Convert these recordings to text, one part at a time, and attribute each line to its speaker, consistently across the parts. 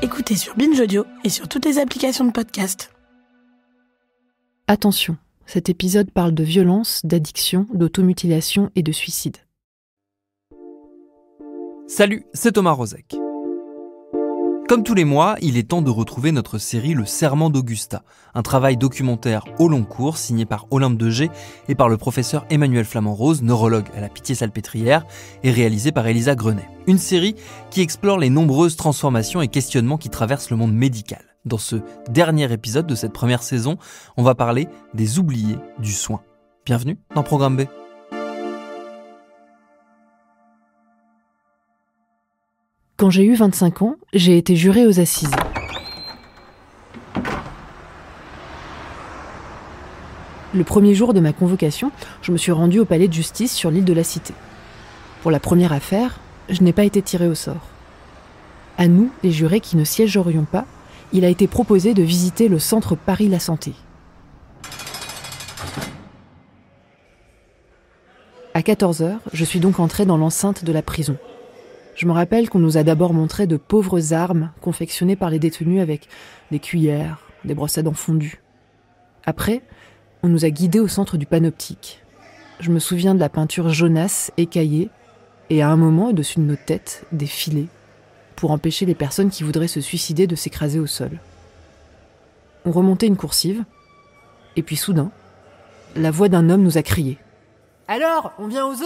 Speaker 1: Écoutez sur Binge Audio et sur toutes les applications de podcast.
Speaker 2: Attention, cet épisode parle de violence, d'addiction, d'automutilation et de suicide.
Speaker 3: Salut, c'est Thomas Rozek. Comme tous les mois, il est temps de retrouver notre série Le Serment d'Augusta, un travail documentaire au long cours signé par Olympe de G et par le professeur Emmanuel Flamand-Rose, neurologue à la Pitié-Salpêtrière, et réalisé par Elisa Grenet. Une série qui explore les nombreuses transformations et questionnements qui traversent le monde médical. Dans ce dernier épisode de cette première saison, on va parler des oubliés du soin. Bienvenue dans Programme B.
Speaker 2: Quand j'ai eu 25 ans, j'ai été jurée aux assises. Le premier jour de ma convocation, je me suis rendue au palais de justice sur l'île de la Cité. Pour la première affaire, je n'ai pas été tirée au sort. À nous, les jurés qui ne siégerions pas, il a été proposé de visiter le centre Paris La Santé. À 14h, je suis donc entrée dans l'enceinte de la prison. Je me rappelle qu'on nous a d'abord montré de pauvres armes confectionnées par les détenus avec des cuillères, des brosses à dents fondues. Après, on nous a guidés au centre du panoptique. Je me souviens de la peinture jaunasse, écaillée, et à un moment, au-dessus de nos têtes, des filets, pour empêcher les personnes qui voudraient se suicider de s'écraser au sol. On remontait une coursive, et puis soudain, la voix d'un homme nous a crié « Alors, on vient au zoo ?»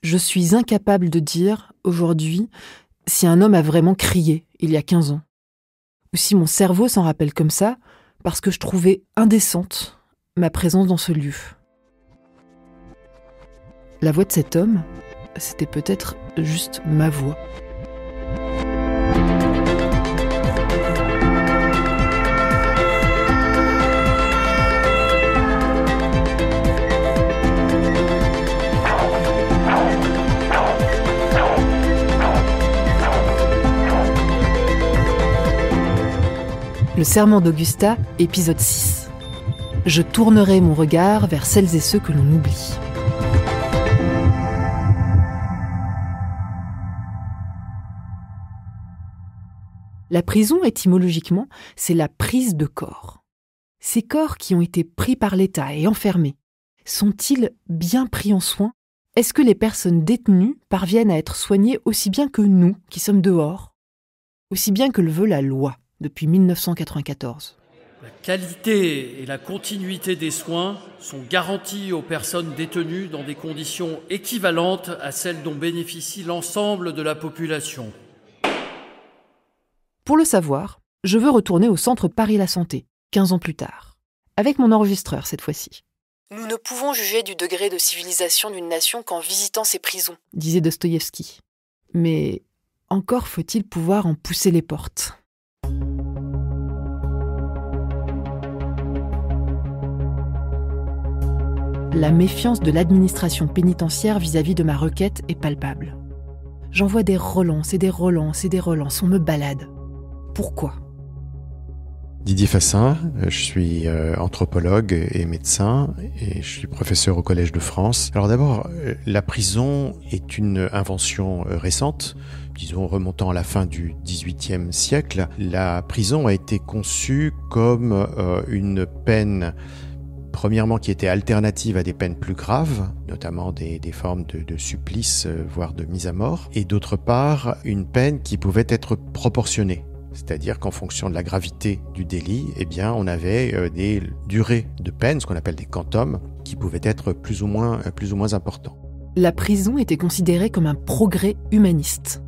Speaker 2: Je suis incapable de dire, aujourd'hui, si un homme a vraiment crié il y a 15 ans. Ou si mon cerveau s'en rappelle comme ça, parce que je trouvais indécente ma présence dans ce lieu. La voix de cet homme, c'était peut-être juste ma voix. Le Serment d'Augusta, épisode 6. Je tournerai mon regard vers celles et ceux que l'on oublie. La prison, étymologiquement, c'est la prise de corps. Ces corps qui ont été pris par l'État et enfermés, sont-ils bien pris en soin ? Est-ce que les personnes détenues parviennent à être soignées aussi bien que nous, qui sommes dehors ? Aussi bien que le veut la loi ? Depuis 1994.
Speaker 4: La qualité et la continuité des soins sont garanties aux personnes détenues dans des conditions équivalentes à celles dont bénéficie l'ensemble de la population.
Speaker 2: Pour le savoir, je veux retourner au centre Paris La Santé, 15 ans plus tard. Avec mon enregistreur cette fois-ci. Nous ne pouvons juger du degré de civilisation d'une nation qu'en visitant ses prisons, disait Dostoïevski. Mais encore faut-il pouvoir en pousser les portes. La méfiance de l'administration pénitentiaire vis-à-vis de ma requête est palpable. J'envoie des relances et des relances et des relances, on me balade. Pourquoi ?
Speaker 5: Didier Fassin, je suis anthropologue et médecin et je suis professeur au Collège de France. Alors d'abord, la prison est une invention récente, disons remontant à la fin du XVIIIe siècle. La prison a été conçue comme une peine, premièrement, qui était alternative à des peines plus graves, notamment des formes de supplice, voire de mise à mort, et d'autre part, une peine qui pouvait être proportionnée. C'est-à-dire qu'en fonction de la gravité du délit, eh bien, on avait des durées de peine, ce qu'on appelle des quantums, qui pouvaient être plus ou moins importants.
Speaker 2: La prison était considérée comme un progrès humaniste.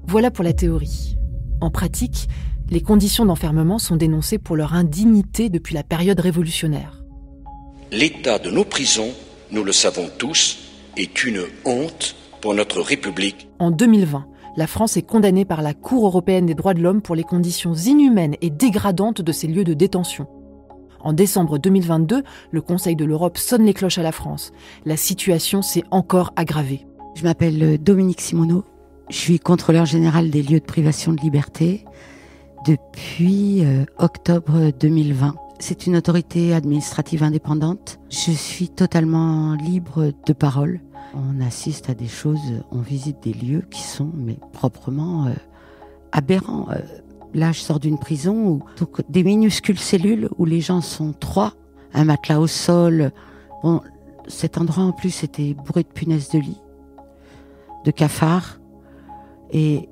Speaker 2: Voilà pour la théorie. En pratique, les conditions d'enfermement sont dénoncées pour leur indignité depuis la période révolutionnaire.
Speaker 6: L'état de nos prisons, nous le savons tous, est une honte pour notre République.
Speaker 2: En 2020, la France est condamnée par la Cour européenne des droits de l'homme pour les conditions inhumaines et dégradantes de ces lieux de détention. En décembre 2022, le Conseil de l'Europe sonne les cloches à la France. La situation s'est encore aggravée.
Speaker 7: Je m'appelle Dominique Simoneau. Je suis contrôleur général des lieux de privation de liberté depuis octobre 2020. C'est une autorité administrative indépendante. Je suis totalement libre de parole. On assiste à des choses, on visite des lieux qui sont proprement aberrant. Là, je sors d'une prison où donc, des minuscules cellules où les gens sont 3, un matelas au sol. Bon, cet endroit en plus était bourré de punaises de lit, de cafards, et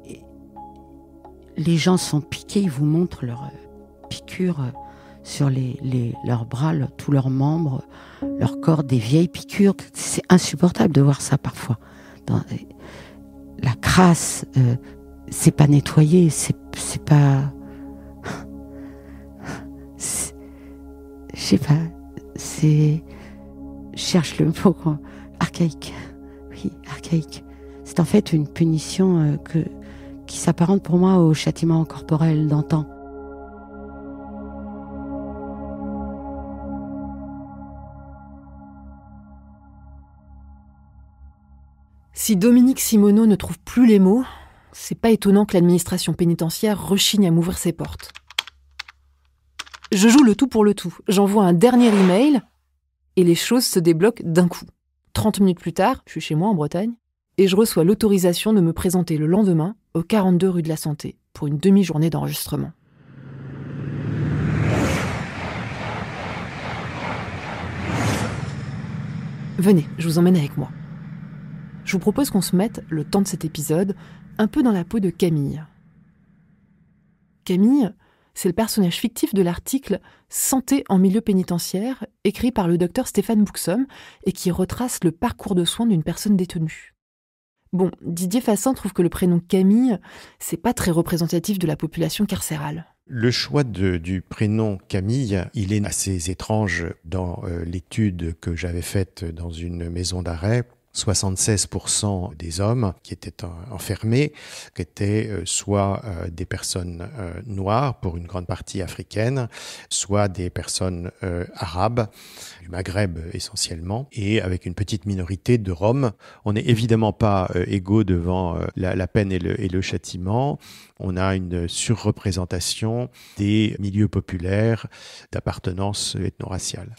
Speaker 7: les gens sont piqués. Ils vous montrent leurs piqûres sur leurs bras, tous leurs membres, leur corps, des vieilles piqûres. C'est insupportable de voir ça parfois. La crasse, c'est pas nettoyé, c'est pas... Je sais pas, c'est... Je cherche le mot, quoi. Archaïque. Oui, archaïque. C'est en fait une punition qui s'apparente pour moi au châtiment corporel d'antan.
Speaker 2: Si Dominique Simoneau ne trouve plus les mots, c'est pas étonnant que l'administration pénitentiaire rechigne à m'ouvrir ses portes. Je joue le tout pour le tout. J'envoie un dernier email et les choses se débloquent d'un coup. 30 minutes plus tard, je suis chez moi en Bretagne et je reçois l'autorisation de me présenter le lendemain au 42 rue de la Santé pour une demi-journée d'enregistrement. Venez, je vous emmène avec moi. Je vous propose qu'on se mette, le temps de cet épisode, un peu dans la peau de Camille. Camille, c'est le personnage fictif de l'article « Santé en milieu pénitentiaire » écrit par le docteur Stéphane Bouxom et qui retrace le parcours de soins d'une personne détenue. Bon, Didier Fassin trouve que le prénom Camille, c'est pas très représentatif de la population carcérale.
Speaker 5: Le choix du prénom Camille, il est assez étrange dans l'étude que j'avais faite dans une maison d'arrêt. 76% des hommes qui étaient enfermés, qui étaient soit des personnes noires, pour une grande partie africaines, soit des personnes arabes, du Maghreb essentiellement, et avec une petite minorité de Roms. On n'est évidemment pas égaux devant la peine et le châtiment. On a une surreprésentation des milieux populaires d'appartenance ethno-raciale.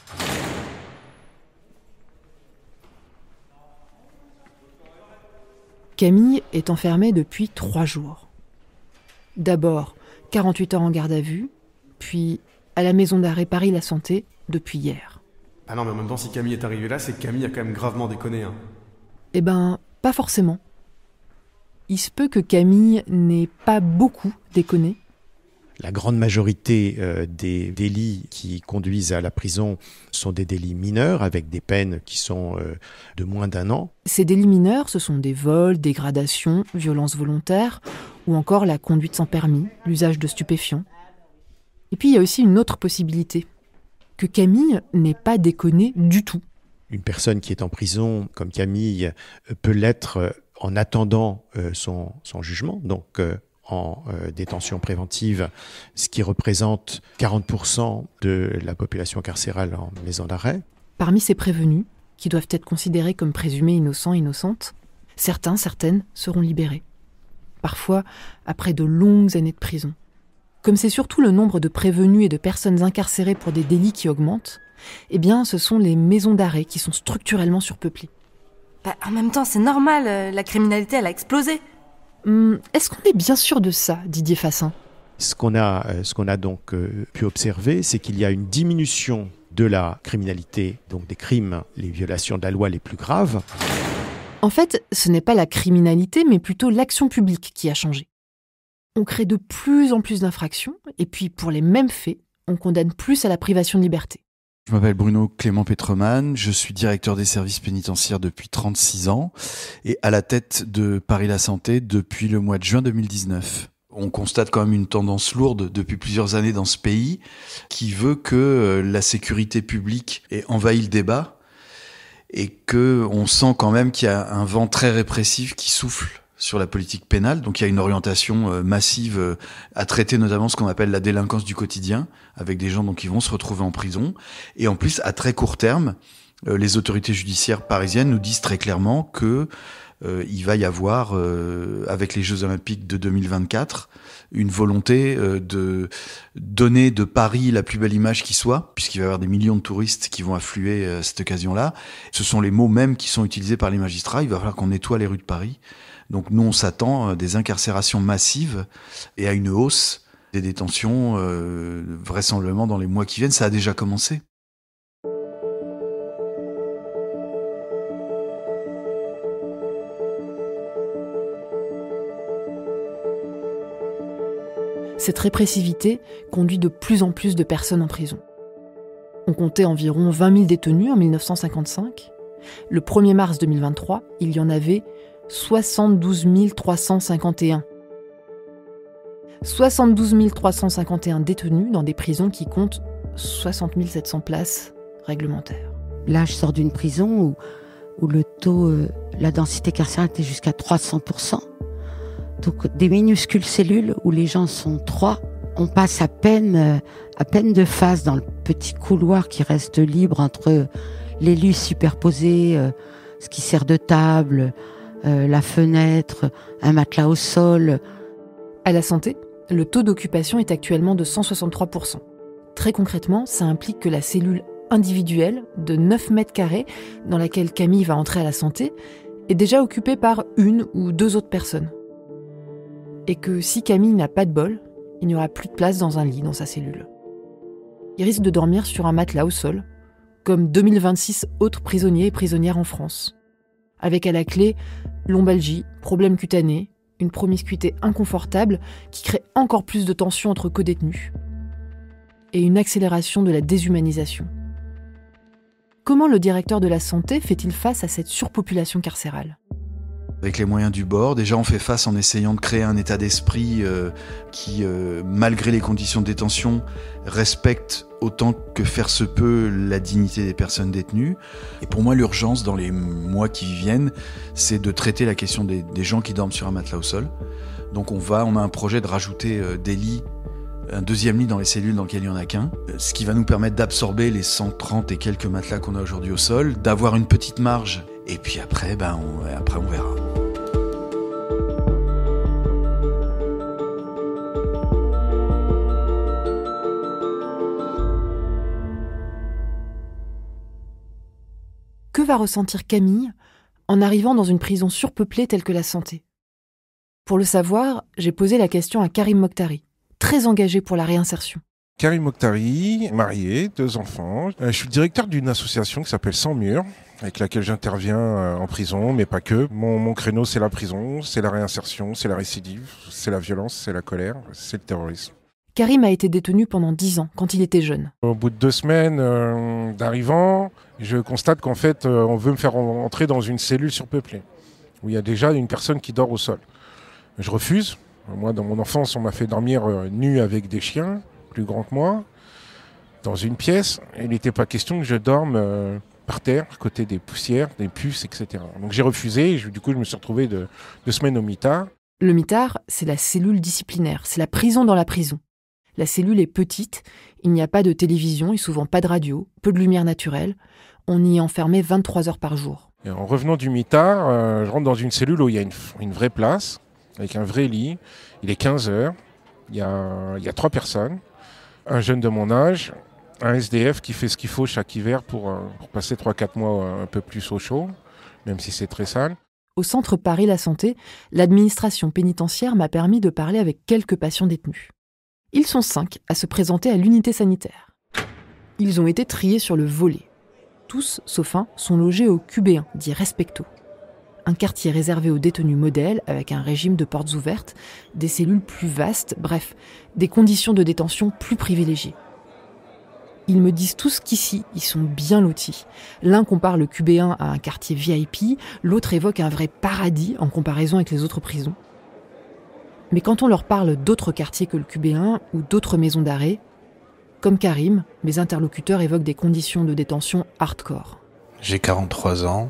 Speaker 2: Camille est enfermée depuis 3 jours. D'abord, 48 heures en garde à vue, puis à la maison d'arrêt Paris-La Santé depuis hier.
Speaker 8: Ah non, mais en même temps, si Camille est arrivée là, c'est que Camille a quand même gravement déconné. Hein.
Speaker 2: Eh ben, pas forcément. Il se peut que Camille n'ait pas beaucoup déconné.
Speaker 5: La grande majorité des délits qui conduisent à la prison sont des délits mineurs avec des peines qui sont de moins d'1 an.
Speaker 2: Ces délits mineurs, ce sont des vols, dégradations, violences volontaires ou encore la conduite sans permis, l'usage de stupéfiants. Et puis il y a aussi une autre possibilité, que Camille n'ait pas déconné du tout.
Speaker 5: Une personne qui est en prison, comme Camille, peut l'être en attendant son jugement, donc en détention préventive, ce qui représente 40% de la population carcérale en maison d'arrêt.
Speaker 2: Parmi ces prévenus, qui doivent être considérés comme présumés innocents, innocentes, certaines seront libérés. Parfois, après de longues années de prison. Comme c'est surtout le nombre de prévenus et de personnes incarcérées pour des délits qui augmente, eh bien, ce sont les maisons d'arrêt qui sont structurellement surpeuplées.
Speaker 9: En même temps, c'est normal, la criminalité, elle a explosé.
Speaker 2: Est-ce qu'on est bien sûr de ça, Didier Fassin ?
Speaker 5: Ce qu'on a donc pu observer, c'est qu'il y a une diminution de la criminalité, donc des crimes, les violations de la loi les plus graves.
Speaker 2: En fait, ce n'est pas la criminalité, mais plutôt l'action publique qui a changé. On crée de plus en plus d'infractions, et puis pour les mêmes faits, on condamne plus à la privation de liberté.
Speaker 10: Je m'appelle Bruno Clément Petroman, je suis directeur des services pénitentiaires depuis 36 ans et à la tête de Paris-La Santé depuis le mois de juin 2019. On constate quand même une tendance lourde depuis plusieurs années dans ce pays qui veut que la sécurité publique ait envahi le débat et qu'on sent quand même qu'il y a un vent très répressif qui souffle sur la politique pénale. Donc il y a une orientation massive à traiter notamment ce qu'on appelle la délinquance du quotidien, avec des gens donc qui vont se retrouver en prison. Et en plus, à très court terme, les autorités judiciaires parisiennes nous disent très clairement que il va y avoir, avec les Jeux Olympiques de 2024, une volonté de donner de Paris la plus belle image qui soit, puisqu'il va y avoir des millions de touristes qui vont affluer à cette occasion-là. Ce sont les mots mêmes qui sont utilisés par les magistrats. Il va falloir qu'on nettoie les rues de Paris. Donc nous, on s'attend à des incarcérations massives et à une hausse des détentions, vraisemblablement dans les mois qui viennent. Ça a déjà commencé.
Speaker 2: Cette répressivité conduit de plus en plus de personnes en prison. On comptait environ 20 000 détenus en 1955. Le 1er mars 2023, il y en avait 72 351. 72 351 détenus dans des prisons qui comptent 60 700 places réglementaires.
Speaker 7: Là, je sors d'une prison où le taux, la densité carcérale était jusqu'à 300%. Donc des minuscules cellules où les gens sont 3, on passe à peine de face dans le petit couloir qui reste libre entre les lits superposés, ce qui sert de table, la fenêtre, un matelas au sol.
Speaker 2: À la Santé, le taux d'occupation est actuellement de 163%. Très concrètement, ça implique que la cellule individuelle de 9 mètres carrés dans laquelle Camille va entrer à la Santé est déjà occupée par 1 ou 2 autres personnes. Et que si Camille n'a pas de bol, il n'y aura plus de place dans un lit dans sa cellule. Il risque de dormir sur un matelas au sol, comme 2026 autres prisonniers et prisonnières en France. Avec à la clé lombalgie, problèmes cutanés, une promiscuité inconfortable qui crée encore plus de tensions entre codétenus. Et une accélération de la déshumanisation. Comment le directeur de la Santé fait-il face à cette surpopulation carcérale ?
Speaker 10: Avec les moyens du bord, déjà on fait face en essayant de créer un état d'esprit qui, malgré les conditions de détention, respecte autant que faire se peut la dignité des personnes détenues. Et pour moi, l'urgence dans les mois qui viennent, c'est de traiter la question des gens qui dorment sur un matelas au sol. Donc on a un projet de rajouter des lits, un deuxième lit dans les cellules dans lesquelles il n'y en a qu'un, ce qui va nous permettre d'absorber les 130 et quelques matelas qu'on a aujourd'hui au sol, d'avoir une petite marge. Et puis après, on verra.
Speaker 2: Que va ressentir Camille en arrivant dans une prison surpeuplée telle que la Santé ? Pour le savoir, j'ai posé la question à Karim Mokhtari, très engagé pour la réinsertion.
Speaker 11: Karim Mokhtari, marié, 2 enfants. Je suis directeur d'une association qui s'appelle Sans Murs, avec laquelle j'interviens en prison, mais pas que. Mon créneau, c'est la prison, c'est la réinsertion, c'est la récidive, c'est la violence, c'est la colère, c'est le terrorisme.
Speaker 2: Karim a été détenu pendant 10 ans, quand il était jeune.
Speaker 11: Au bout de 2 semaines d'arrivant, je constate qu'en fait, on veut me faire entrer dans une cellule surpeuplée, où il y a déjà une personne qui dort au sol. Je refuse. Moi, dans mon enfance, on m'a fait dormir nu avec des chiens, plus grands que moi, dans une pièce. Il n'était pas question que je dorme par terre, à côté des poussières, des puces, etc. Donc j'ai refusé, et du coup je me suis retrouvé 2 semaines au mitard.
Speaker 2: Le mitard, c'est la cellule disciplinaire, c'est la prison dans la prison. La cellule est petite, il n'y a pas de télévision et souvent pas de radio, peu de lumière naturelle. On y est enfermé 23 heures par jour.
Speaker 11: Et en revenant du mitard, je rentre dans une cellule où il y a une vraie place, avec un vrai lit. Il est 15 heures, il y a 3 personnes, un jeune de mon âge, un SDF qui fait ce qu'il faut chaque hiver pour passer 3-4 mois un peu plus au chaud, même si c'est très sale.
Speaker 2: Au centre Paris-La Santé, l'administration pénitentiaire m'a permis de parler avec quelques patients détenus. Ils sont 5 à se présenter à l'unité sanitaire. Ils ont été triés sur le volet. Tous, sauf un, sont logés au QB1, dit Respecto. Un quartier réservé aux détenus modèles, avec un régime de portes ouvertes, des cellules plus vastes, bref, des conditions de détention plus privilégiées. Ils me disent tous qu'ici, ils sont bien lotis. L'un compare le QB1 à un quartier VIP, l'autre évoque un vrai paradis en comparaison avec les autres prisons. Mais quand on leur parle d'autres quartiers que le QB1 ou d'autres maisons d'arrêt, comme Karim, mes interlocuteurs évoquent des conditions de détention hardcore.
Speaker 12: J'ai 43 ans.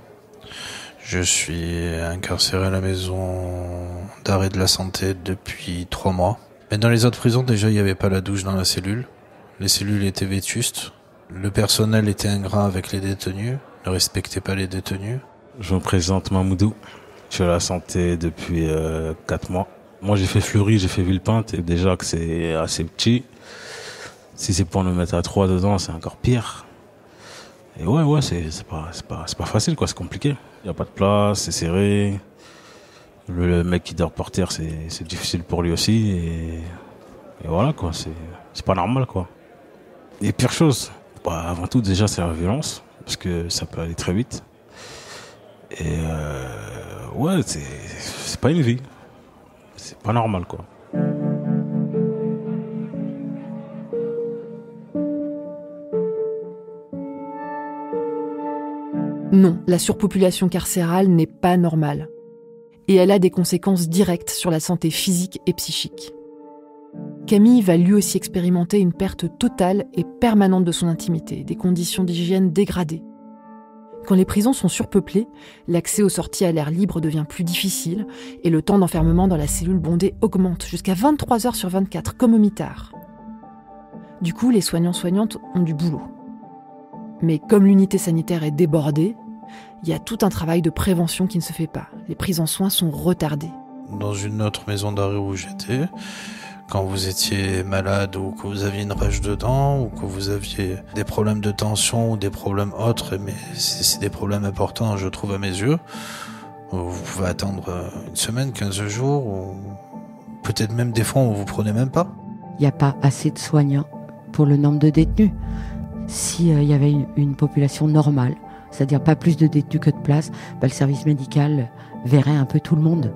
Speaker 12: Je suis incarcéré à la maison d'arrêt de la Santé depuis 3 mois. Mais dans les autres prisons, déjà, il n'y avait pas la douche dans la cellule. Les cellules étaient vétustes. Le personnel était ingrat avec les détenus, ne respectait pas les détenus.
Speaker 13: Je me présente Mamoudou. Je suis à la santé depuis 4 mois. Moi, j'ai fait Fleury, j'ai fait Villepinte, et déjà que c'est assez petit. Si c'est pour nous mettre à 3 dedans, c'est encore pire. Et ouais, c'est pas facile, quoi, c'est compliqué. Il n'y a pas de place, c'est serré. Le mec qui dort par terre, c'est difficile pour lui aussi. Et voilà, quoi, c'est pas normal, quoi. Et pire chose, avant tout, déjà, c'est la violence, parce que ça peut aller très vite. Et ouais, c'est pas une vie. C'est pas normal, quoi.
Speaker 2: Non, la surpopulation carcérale n'est pas normale. Et elle a des conséquences directes sur la santé physique et psychique. Camille va lui aussi expérimenter une perte totale et permanente de son intimité, des conditions d'hygiène dégradées. Quand les prisons sont surpeuplées, l'accès aux sorties à l'air libre devient plus difficile et le temps d'enfermement dans la cellule bondée augmente jusqu'à 23 heures sur 24, comme au mitard. Du coup, les soignants-soignantes ont du boulot. Mais comme l'unité sanitaire est débordée, il y a tout un travail de prévention qui ne se fait pas. Les prises en soins sont retardées.
Speaker 12: Dans une autre maison d'arrêt où j'étais, quand vous étiez malade ou que vous aviez une rage de dents ou que vous aviez des problèmes de tension ou des problèmes autres, mais c'est des problèmes importants, je trouve, à mes yeux, vous pouvez attendre une semaine, 15 jours, ou peut-être même des fois où vous prenez même pas.
Speaker 7: Il n'y a pas assez de soignants pour le nombre de détenus. S'il y avait une population normale, c'est-à-dire pas plus de détenus que de places, le service médical verrait un peu tout le monde.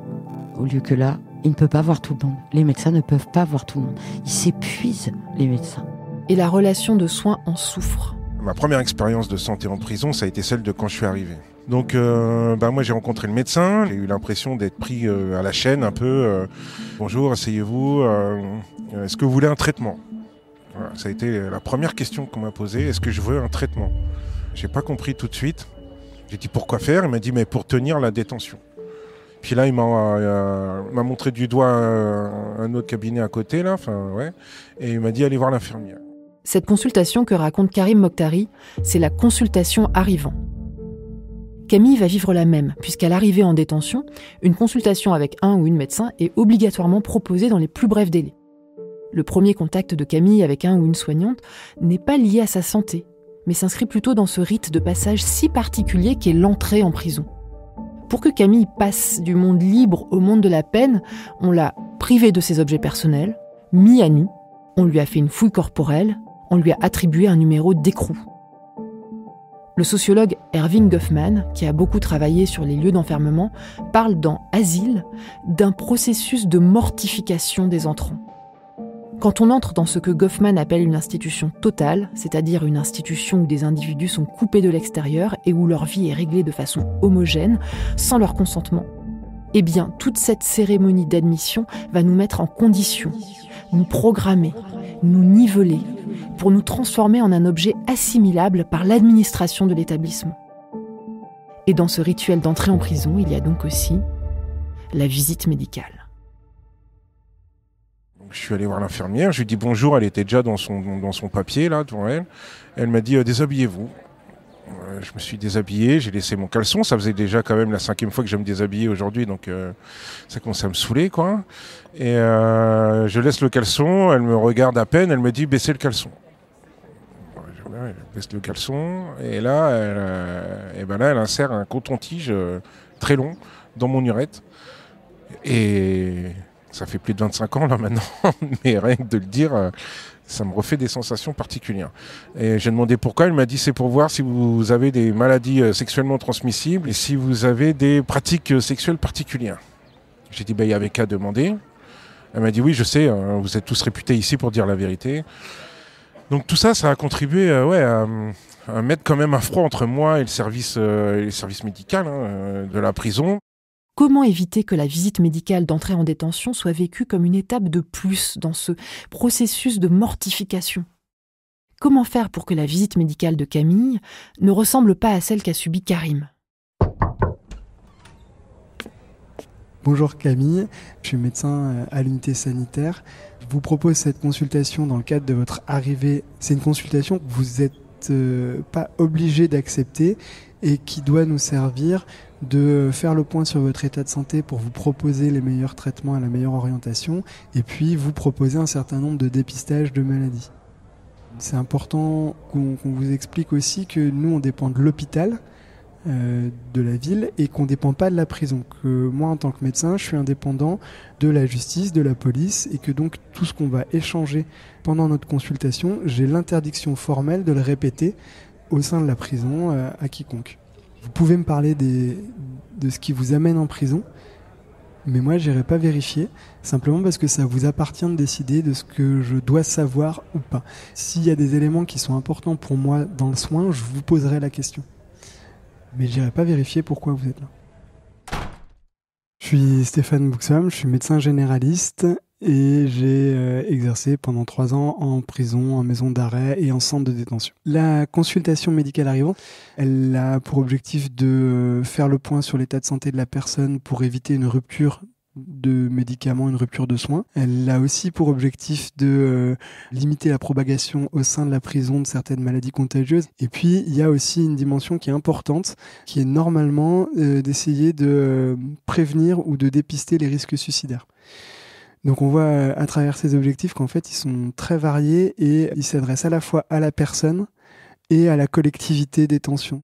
Speaker 7: Au lieu que là, il ne peut pas voir tout le monde. Les médecins ne peuvent pas voir tout le monde. Ils s'épuisent, les médecins.
Speaker 2: Et la relation de soins en souffre.
Speaker 11: Ma première expérience de santé en prison, ça a été celle de quand je suis arrivé. Donc moi j'ai rencontré le médecin, j'ai eu l'impression d'être pris à la chaîne un peu. Bonjour, asseyez-vous, est-ce que vous voulez un traitement ? Voilà, ça a été la première question qu'on m'a posée, est-ce que je veux un traitement ? J'ai pas compris tout de suite. J'ai dit pourquoi faire ? Il m'a dit mais pour tenir la détention. Puis là il m'a montré du doigt un autre cabinet à côté là, et il m'a dit allez voir l'infirmière.
Speaker 2: Cette consultation que raconte Karim Mokhtari, c'est la consultation arrivant. Camille va vivre la même, puisqu'à l'arrivée en détention, une consultation avec un ou une médecin est obligatoirement proposée dans les plus brefs délais. Le premier contact de Camille avec un ou une soignante n'est pas lié à sa santé, mais s'inscrit plutôt dans ce rite de passage si particulier qu'est l'entrée en prison. Pour que Camille passe du monde libre au monde de la peine, on l'a privé de ses objets personnels, mis à nu, on lui a fait une fouille corporelle, on lui a attribué un numéro d'écrou. Le sociologue Erving Goffman, qui a beaucoup travaillé sur les lieux d'enfermement, parle dans Asile d'un processus de mortification des entrants. Quand on entre dans ce que Goffman appelle une institution totale, c'est-à-dire une institution où des individus sont coupés de l'extérieur et où leur vie est réglée de façon homogène, sans leur consentement, eh bien, toute cette cérémonie d'admission va nous mettre en condition, nous programmer, nous niveler, pour nous transformer en un objet assimilable par l'administration de l'établissement. Et dans ce rituel d'entrée en prison, il y a donc aussi la visite médicale.
Speaker 11: Je suis allé voir l'infirmière, je lui ai dit bonjour, elle était déjà dans son papier là devant elle. Elle m'a dit déshabillez-vous. Je me suis déshabillé, j'ai laissé mon caleçon, ça faisait déjà quand même la 5e fois que je me déshabillais aujourd'hui, donc ça commençait à me saouler quoi. Et je laisse le caleçon, elle me regarde à peine, elle me dit baissez le caleçon. Elle baisse le caleçon et là elle insère un coton-tige très long dans mon urètre. Et ça fait plus de 25 ans là maintenant, mais rien que de le dire, ça me refait des sensations particulières. Et j'ai demandé pourquoi, elle m'a dit c'est pour voir si vous avez des maladies sexuellement transmissibles et si vous avez des pratiques sexuelles particulières. J'ai dit il y avait qu'à demander. Elle m'a dit oui je sais, vous êtes tous réputés ici pour dire la vérité. Donc tout ça, ça a contribué à mettre quand même un froid entre moi et le service médical de la prison.
Speaker 2: Comment éviter que la visite médicale d'entrée en détention soit vécue comme une étape de plus dans ce processus de mortification ? Comment faire pour que la visite médicale de Camille ne ressemble pas à celle qu'a subie Karim ?
Speaker 14: Bonjour Camille, je suis médecin à l'unité sanitaire. Je vous propose cette consultation dans le cadre de votre arrivée. C'est une consultation que vous n'êtes pas obligé d'accepter. et qui doit nous servir de faire le point sur votre état de santé pour vous proposer les meilleurs traitements et la meilleure orientation, et puis vous proposer un certain nombre de dépistages de maladies. C'est important qu'on vous explique aussi que nous, on dépend de l'hôpital, de la ville, et qu'on ne dépend pas de la prison. Que moi, en tant que médecin, je suis indépendant de la justice, de la police, et que donc tout ce qu'on va échanger pendant notre consultation, j'ai l'interdiction formelle de le répéter au sein de la prison à quiconque. Vous pouvez me parler de ce qui vous amène en prison, mais moi, je n'irai pas vérifier, simplement parce que ça vous appartient de décider de ce que je dois savoir ou pas. S'il y a des éléments qui sont importants pour moi dans le soin, je vous poserai la question. Mais je n'irai pas vérifier pourquoi vous êtes là. Je suis Stéphane Bouxam, je suis médecin généraliste et j'ai exercé pendant 3 ans en prison, en maison d'arrêt et en centre de détention. La consultation médicale arrivante, elle a pour objectif de faire le point sur l'état de santé de la personne pour éviter une rupture de médicaments, une rupture de soins. Elle a aussi pour objectif de limiter la propagation au sein de la prison de certaines maladies contagieuses. Et puis, il y a aussi une dimension qui est importante, qui est normalement d'essayer de prévenir ou de dépister les risques suicidaires. Donc on voit à travers ces objectifs qu'en fait, ils sont très variés et ils s'adressent à la fois à la personne et à la collectivité détention.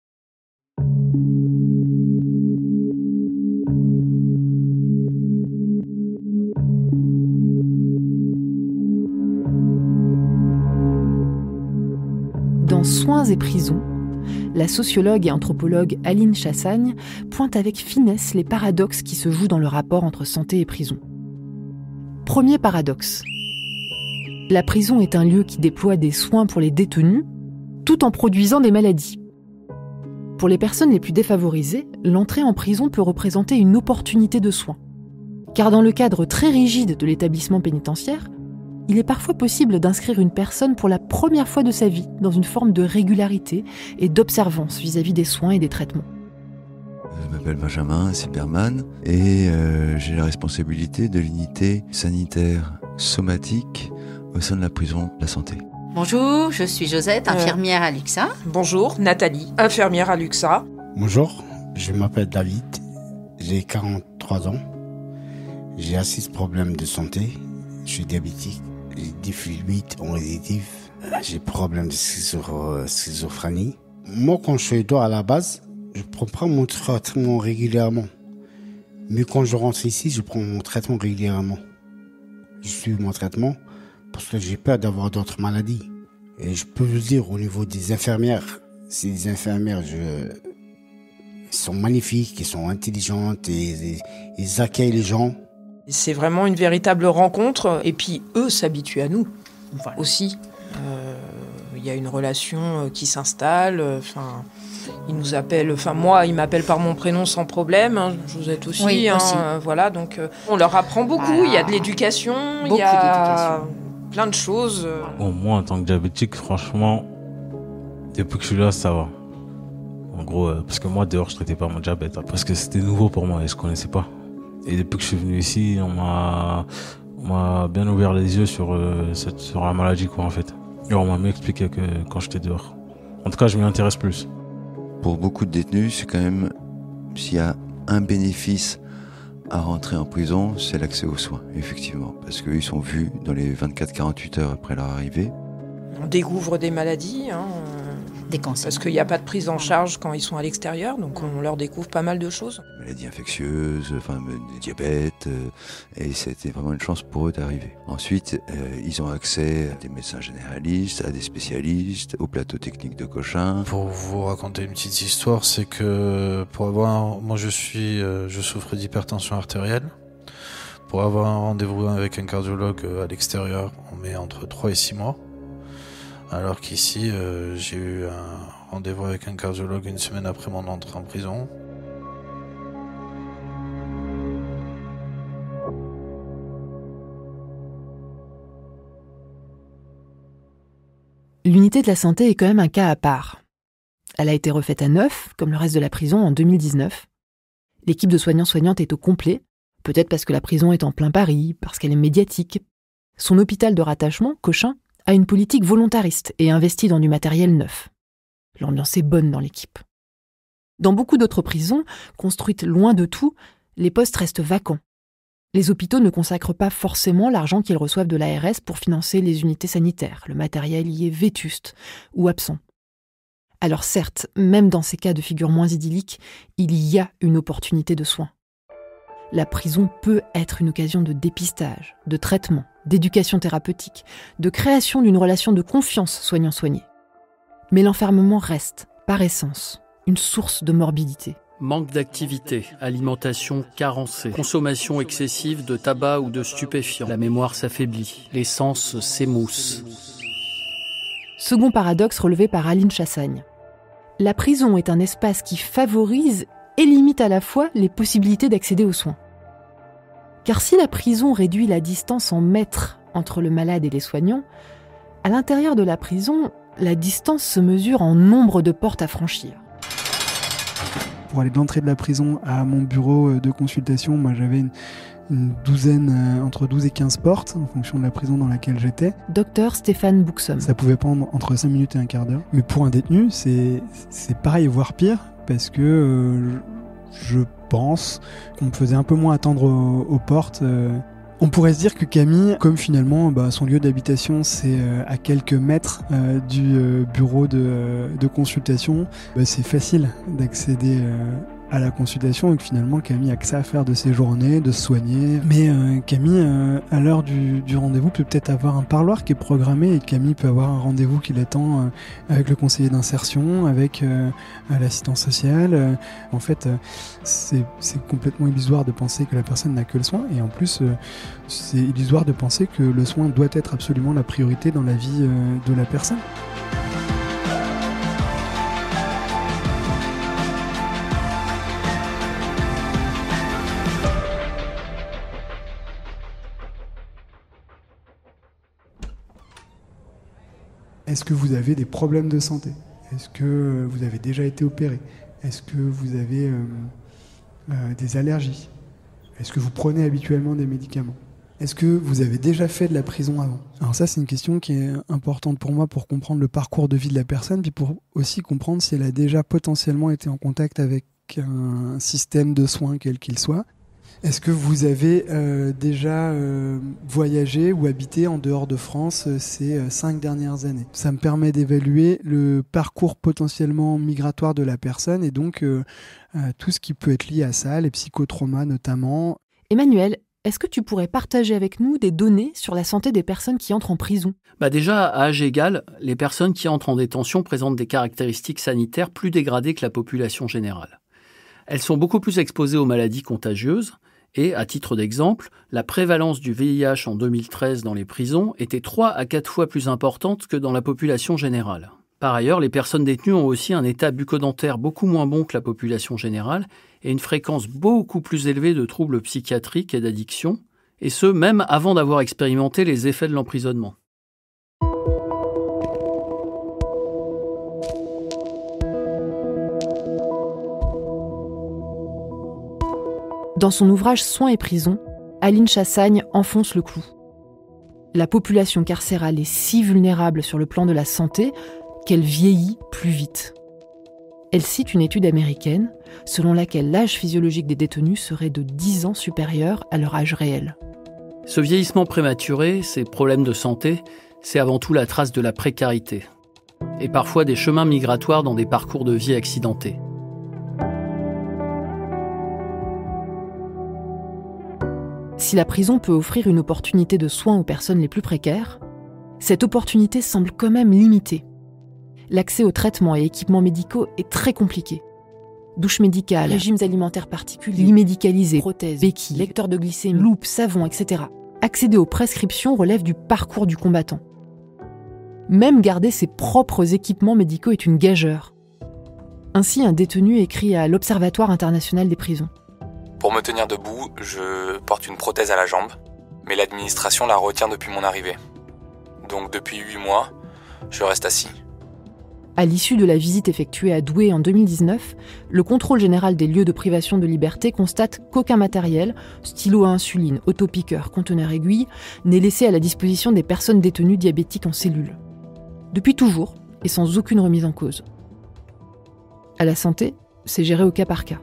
Speaker 2: Dans Soins et prisons, la sociologue et anthropologue Aline Chassagne pointe avec finesse les paradoxes qui se jouent dans le rapport entre santé et prison. Premier paradoxe. La prison est un lieu qui déploie des soins pour les détenus, tout en produisant des maladies. Pour les personnes les plus défavorisées, l'entrée en prison peut représenter une opportunité de soins. Car dans le cadre très rigide de l'établissement pénitentiaire, il est parfois possible d'inscrire une personne pour la première fois de sa vie dans une forme de régularité et d'observance vis-à-vis des soins et des traitements.
Speaker 15: Je m'appelle Benjamin Silberman et j'ai la responsabilité de l'unité sanitaire somatique au sein de la prison de la santé.
Speaker 16: Bonjour, je suis Josette, infirmière à Luxa.
Speaker 17: Bonjour, Nathalie, infirmière à Luxa.
Speaker 18: Bonjour, je m'appelle David, j'ai 43 ans, j'ai 6 problèmes de santé, je suis diabétique, j'ai des fluides résitifs, j'ai problème de schizophrénie. Moi, quand je suis dehors à la base, je prends pas mon traitement régulièrement. Mais quand je rentre ici, je prends mon traitement régulièrement. Je suis mon traitement parce que j'ai peur d'avoir d'autres maladies. Et je peux vous dire, au niveau des infirmières, c'est des infirmières, elles sont magnifiques, elles sont intelligentes, et ils accueillent les gens.
Speaker 17: C'est vraiment une véritable rencontre. Et puis, eux s'habituent à nous aussi. Il y a une relation qui s'installe. Ils nous appellent, moi, ils m'appellent par mon prénom sans problème. Josette aussi.
Speaker 16: Oui, aussi.
Speaker 17: Voilà, donc on leur apprend beaucoup. Voilà. Il y a de l'éducation, il y a plein de choses.
Speaker 13: Bon, moi, en tant que diabétique, franchement, depuis que je suis là, ça va. En gros, parce que moi, dehors, je traitais pas mon diabète. Parce que c'était nouveau pour moi et je connaissais pas. Et depuis que je suis venu ici, on m'a bien ouvert les yeux sur la maladie, quoi, en fait. Et on m'a mieux expliqué que quand j'étais dehors. En tout cas, je m'y intéresse plus.
Speaker 15: Pour beaucoup de détenus, c'est quand même, s'il y a un bénéfice à rentrer en prison, c'est l'accès aux soins, effectivement. Parce qu'ils sont vus dans les 24-48 heures après leur arrivée.
Speaker 17: On découvre des maladies,
Speaker 16: des cancers.
Speaker 17: Parce qu'il n'y a pas de prise en charge quand ils sont à l'extérieur, donc on leur découvre pas mal de choses.
Speaker 15: Maladies infectieuses, diabète, et c'était vraiment une chance pour eux d'arriver. Ensuite, ils ont accès à des médecins généralistes, à des spécialistes, au plateau technique de Cochin.
Speaker 12: Pour vous raconter une petite histoire, c'est que moi je souffre d'hypertension artérielle. Pour avoir un rendez-vous avec un cardiologue à l'extérieur, on met entre 3 et 6 mois. Alors qu'ici, j'ai eu un rendez-vous avec un cardiologue 1 semaine après mon entrée en prison.
Speaker 2: L'unité de la santé est quand même un cas à part. Elle a été refaite à neuf, comme le reste de la prison, en 2019. L'équipe de soignants-soignantes est au complet, peut-être parce que la prison est en plein Paris, parce qu'elle est médiatique. Son hôpital de rattachement, Cochin, a une politique volontariste et investit dans du matériel neuf. L'ambiance est bonne dans l'équipe. Dans beaucoup d'autres prisons, construites loin de tout, les postes restent vacants. Les hôpitaux ne consacrent pas forcément l'argent qu'ils reçoivent de l'ARS pour financer les unités sanitaires. Le matériel y est vétuste ou absent. Alors certes, même dans ces cas de figure moins idyllique, il y a une opportunité de soins. La prison peut être une occasion de dépistage, de traitement, d'éducation thérapeutique, de création d'une relation de confiance soignant-soigné. Mais l'enfermement reste, par essence, une source de morbidité.
Speaker 4: Manque d'activité, alimentation carencée, consommation excessive de tabac ou de stupéfiants. La mémoire s'affaiblit, les sens s'émoussent.
Speaker 2: Second paradoxe relevé par Aline Chassagne. La prison est un espace qui favorise et limite à la fois les possibilités d'accéder aux soins. Car si la prison réduit la distance en mètres entre le malade et les soignants, à l'intérieur de la prison, la distance se mesure en nombre de portes à franchir.
Speaker 14: Pour aller de l'entrée de la prison à mon bureau de consultation, moi j'avais une douzaine, entre 12 et 15 portes, en fonction de la prison dans laquelle j'étais.
Speaker 2: Docteur Stéphane Bouxom.
Speaker 14: Ça pouvait prendre entre 5 minutes et un quart d'heure. Mais pour un détenu, c'est pareil, voire pire, parce que je pense qu'on me faisait un peu moins attendre aux portes. On pourrait se dire que Camille, comme finalement son lieu d'habitation c'est à quelques mètres du bureau de consultation, c'est facile d'accéder à la consultation et que finalement Camille a que ça à faire de ses journées, de se soigner. Mais Camille, à l'heure du rendez-vous, peut peut-être avoir un parloir qui est programmé et Camille peut avoir un rendez-vous qui l'attend avec le conseiller d'insertion, avec l'assistance sociale. En fait, c'est complètement illusoire de penser que la personne n'a que le soin et en plus, c'est illusoire de penser que le soin doit être absolument la priorité dans la vie de la personne. Est-ce que vous avez des problèmes de santé? Est-ce que vous avez déjà été opéré? Est-ce que vous avez des allergies? Est-ce que vous prenez habituellement des médicaments? Est-ce que vous avez déjà fait de la prison avant? Alors ça, c'est une question qui est importante pour moi pour comprendre le parcours de vie de la personne, puis pour aussi comprendre si elle a déjà potentiellement été en contact avec un système de soins quel qu'il soit. Est-ce que vous avez déjà voyagé ou habité en dehors de France ces 5 dernières années? Ça me permet d'évaluer le parcours potentiellement migratoire de la personne et donc tout ce qui peut être lié à ça, les psychotraumas notamment.
Speaker 2: Emmanuel, est-ce que tu pourrais partager avec nous des données sur la santé des personnes qui entrent en prison?
Speaker 4: Déjà, à âge égal, les personnes qui entrent en détention présentent des caractéristiques sanitaires plus dégradées que la population générale. Elles sont beaucoup plus exposées aux maladies contagieuses. Et, à titre d'exemple, la prévalence du VIH en 2013 dans les prisons était 3 à 4 fois plus importante que dans la population générale. Par ailleurs, les personnes détenues ont aussi un état bucco-dentaire beaucoup moins bon que la population générale et une fréquence beaucoup plus élevée de troubles psychiatriques et d'addiction, et ce, même avant d'avoir expérimenté les effets de l'emprisonnement.
Speaker 2: Dans son ouvrage Soins et prison, Aline Chassagne enfonce le clou. La population carcérale est si vulnérable sur le plan de la santé qu'elle vieillit plus vite. Elle cite une étude américaine selon laquelle l'âge physiologique des détenus serait de 10 ans supérieur à leur âge réel.
Speaker 4: Ce vieillissement prématuré, ces problèmes de santé, c'est avant tout la trace de la précarité. Et parfois des chemins migratoires dans des parcours de vie accidentés.
Speaker 2: Si la prison peut offrir une opportunité de soins aux personnes les plus précaires, cette opportunité semble quand même limitée. L'accès aux traitements et équipements médicaux est très compliqué. Douches médicales, régimes alimentaires particuliers, lits médicalisés, prothèses, béquilles, lecteurs de glycémie, loupes, savons, etc. Accéder aux prescriptions relève du parcours du combattant. Même garder ses propres équipements médicaux est une gageure. Ainsi, un détenu écrit à l'Observatoire international des prisons.
Speaker 19: Pour me tenir debout, je porte une prothèse à la jambe, mais l'administration la retient depuis mon arrivée. Donc depuis 8 mois, je reste assis.
Speaker 2: À l'issue de la visite effectuée à Douai en 2019, le contrôle général des lieux de privation de liberté constate qu'aucun matériel, stylo à insuline, autopiqueur, conteneur aiguille, n'est laissé à la disposition des personnes détenues diabétiques en cellule. Depuis toujours, et sans aucune remise en cause. À la santé, c'est géré au cas par cas.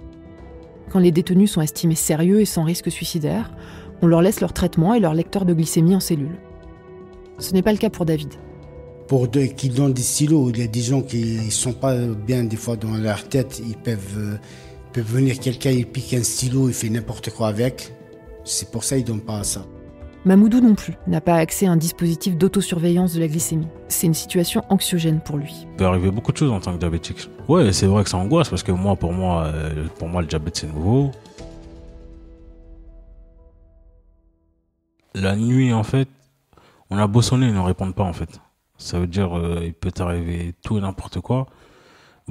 Speaker 2: Quand les détenus sont estimés sérieux et sans risque suicidaire, on leur laisse leur traitement et leur lecteur de glycémie en cellule. Ce n'est pas le cas pour David.
Speaker 18: Pour ceux qui donnent des stylos, il y a des gens qui ne sont pas bien des fois dans leur tête. Ils peuvent venir quelqu'un, il pique un stylo, il fait n'importe quoi avec. C'est pour ça qu'ils ne donnent pas ça.
Speaker 2: Mamoudou non plus n'a pas accès à un dispositif d'autosurveillance de la glycémie. C'est une situation anxiogène pour lui.
Speaker 13: Il peut arriver beaucoup de choses en tant que diabétique. Ouais, c'est vrai que ça angoisse parce que pour moi, le diabète c'est nouveau. La nuit, en fait, on a beau sonner, ils ne répondent pas en fait. Ça veut dire il peut t'arriver tout et n'importe quoi.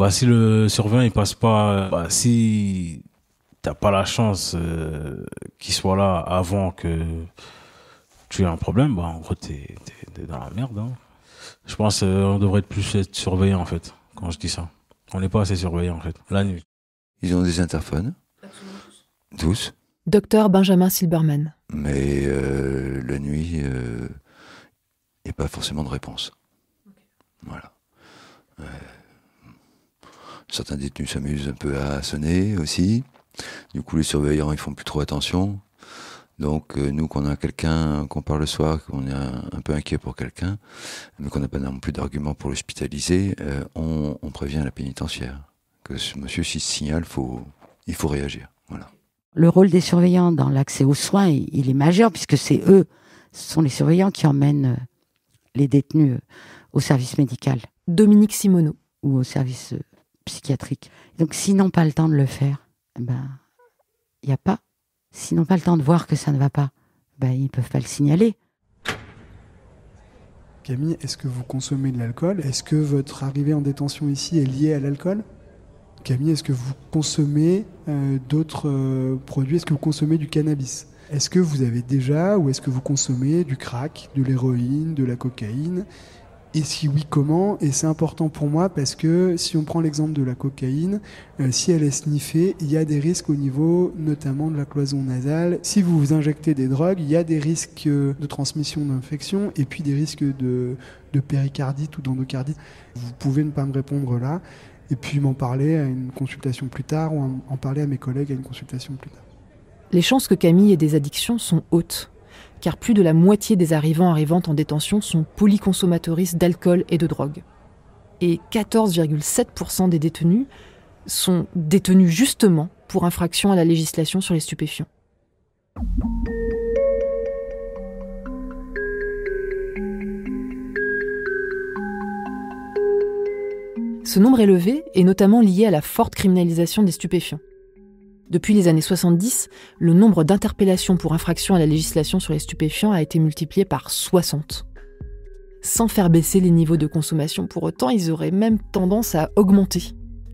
Speaker 13: Si le surveillant il passe pas, si t'as pas la chance qu'il soit là avant que tu aies un problème, en gros t'es dans la merde. Hein. Je pense qu'on devrait plus être surveillant en fait. Quand je dis ça, on n'est pas assez surveillant en fait. La nuit.
Speaker 15: Ils ont des interphones. Tous.
Speaker 2: Docteur Benjamin Silberman.
Speaker 15: Mais la nuit, il n'y a pas forcément de réponse. Voilà. Certains détenus s'amusent un peu à sonner aussi. Du coup, les surveillants, ils font plus trop attention. Donc, nous, quand on a quelqu'un, qu'on part le soir, qu'on est un peu inquiet pour quelqu'un, mais qu'on n'a pas non plus d'arguments pour l'hospitaliser, on prévient la pénitentiaire que ce monsieur, s'il se signale, il faut réagir. Voilà.
Speaker 7: Le rôle des surveillants dans l'accès aux soins, il est majeur, puisque ce sont les surveillants qui emmènent les détenus au service médical.
Speaker 2: Dominique Simoneau.
Speaker 7: Ou au service psychiatrique. Donc, s'ils n'ont pas le temps de le faire, il n'y a pas. S'ils n'ont pas le temps de voir que ça ne va pas, ils ne peuvent pas le signaler.
Speaker 14: Camille, est-ce que vous consommez de l'alcool ? Est-ce que votre arrivée en détention ici est liée à l'alcool ? Camille, est-ce que vous consommez d'autres produits ? Est-ce que vous consommez du cannabis ? Est-ce que vous avez déjà ou est-ce que vous consommez du crack, de l'héroïne, de la cocaïne ? Et si oui, comment ? Et c'est important pour moi parce que si on prend l'exemple de la cocaïne, si elle est sniffée, il y a des risques au niveau notamment de la cloison nasale. Si vous vous injectez des drogues, il y a des risques de transmission d'infection et puis des risques de péricardite ou d'endocardite. Vous pouvez ne pas me répondre là et puis m'en parler à une consultation plus tard ou en parler à mes collègues à une consultation plus tard.
Speaker 2: Les chances que Camille ait des addictions sont hautes, car plus de la moitié des arrivantes en détention sont polyconsommatrices d'alcool et de drogue. Et 14,7% des détenus sont détenus justement pour infraction à la législation sur les stupéfiants. Ce nombre élevé est notamment lié à la forte criminalisation des stupéfiants. Depuis les années 70, le nombre d'interpellations pour infraction à la législation sur les stupéfiants a été multiplié par 60. Sans faire baisser les niveaux de consommation pour autant, ils auraient même tendance à augmenter.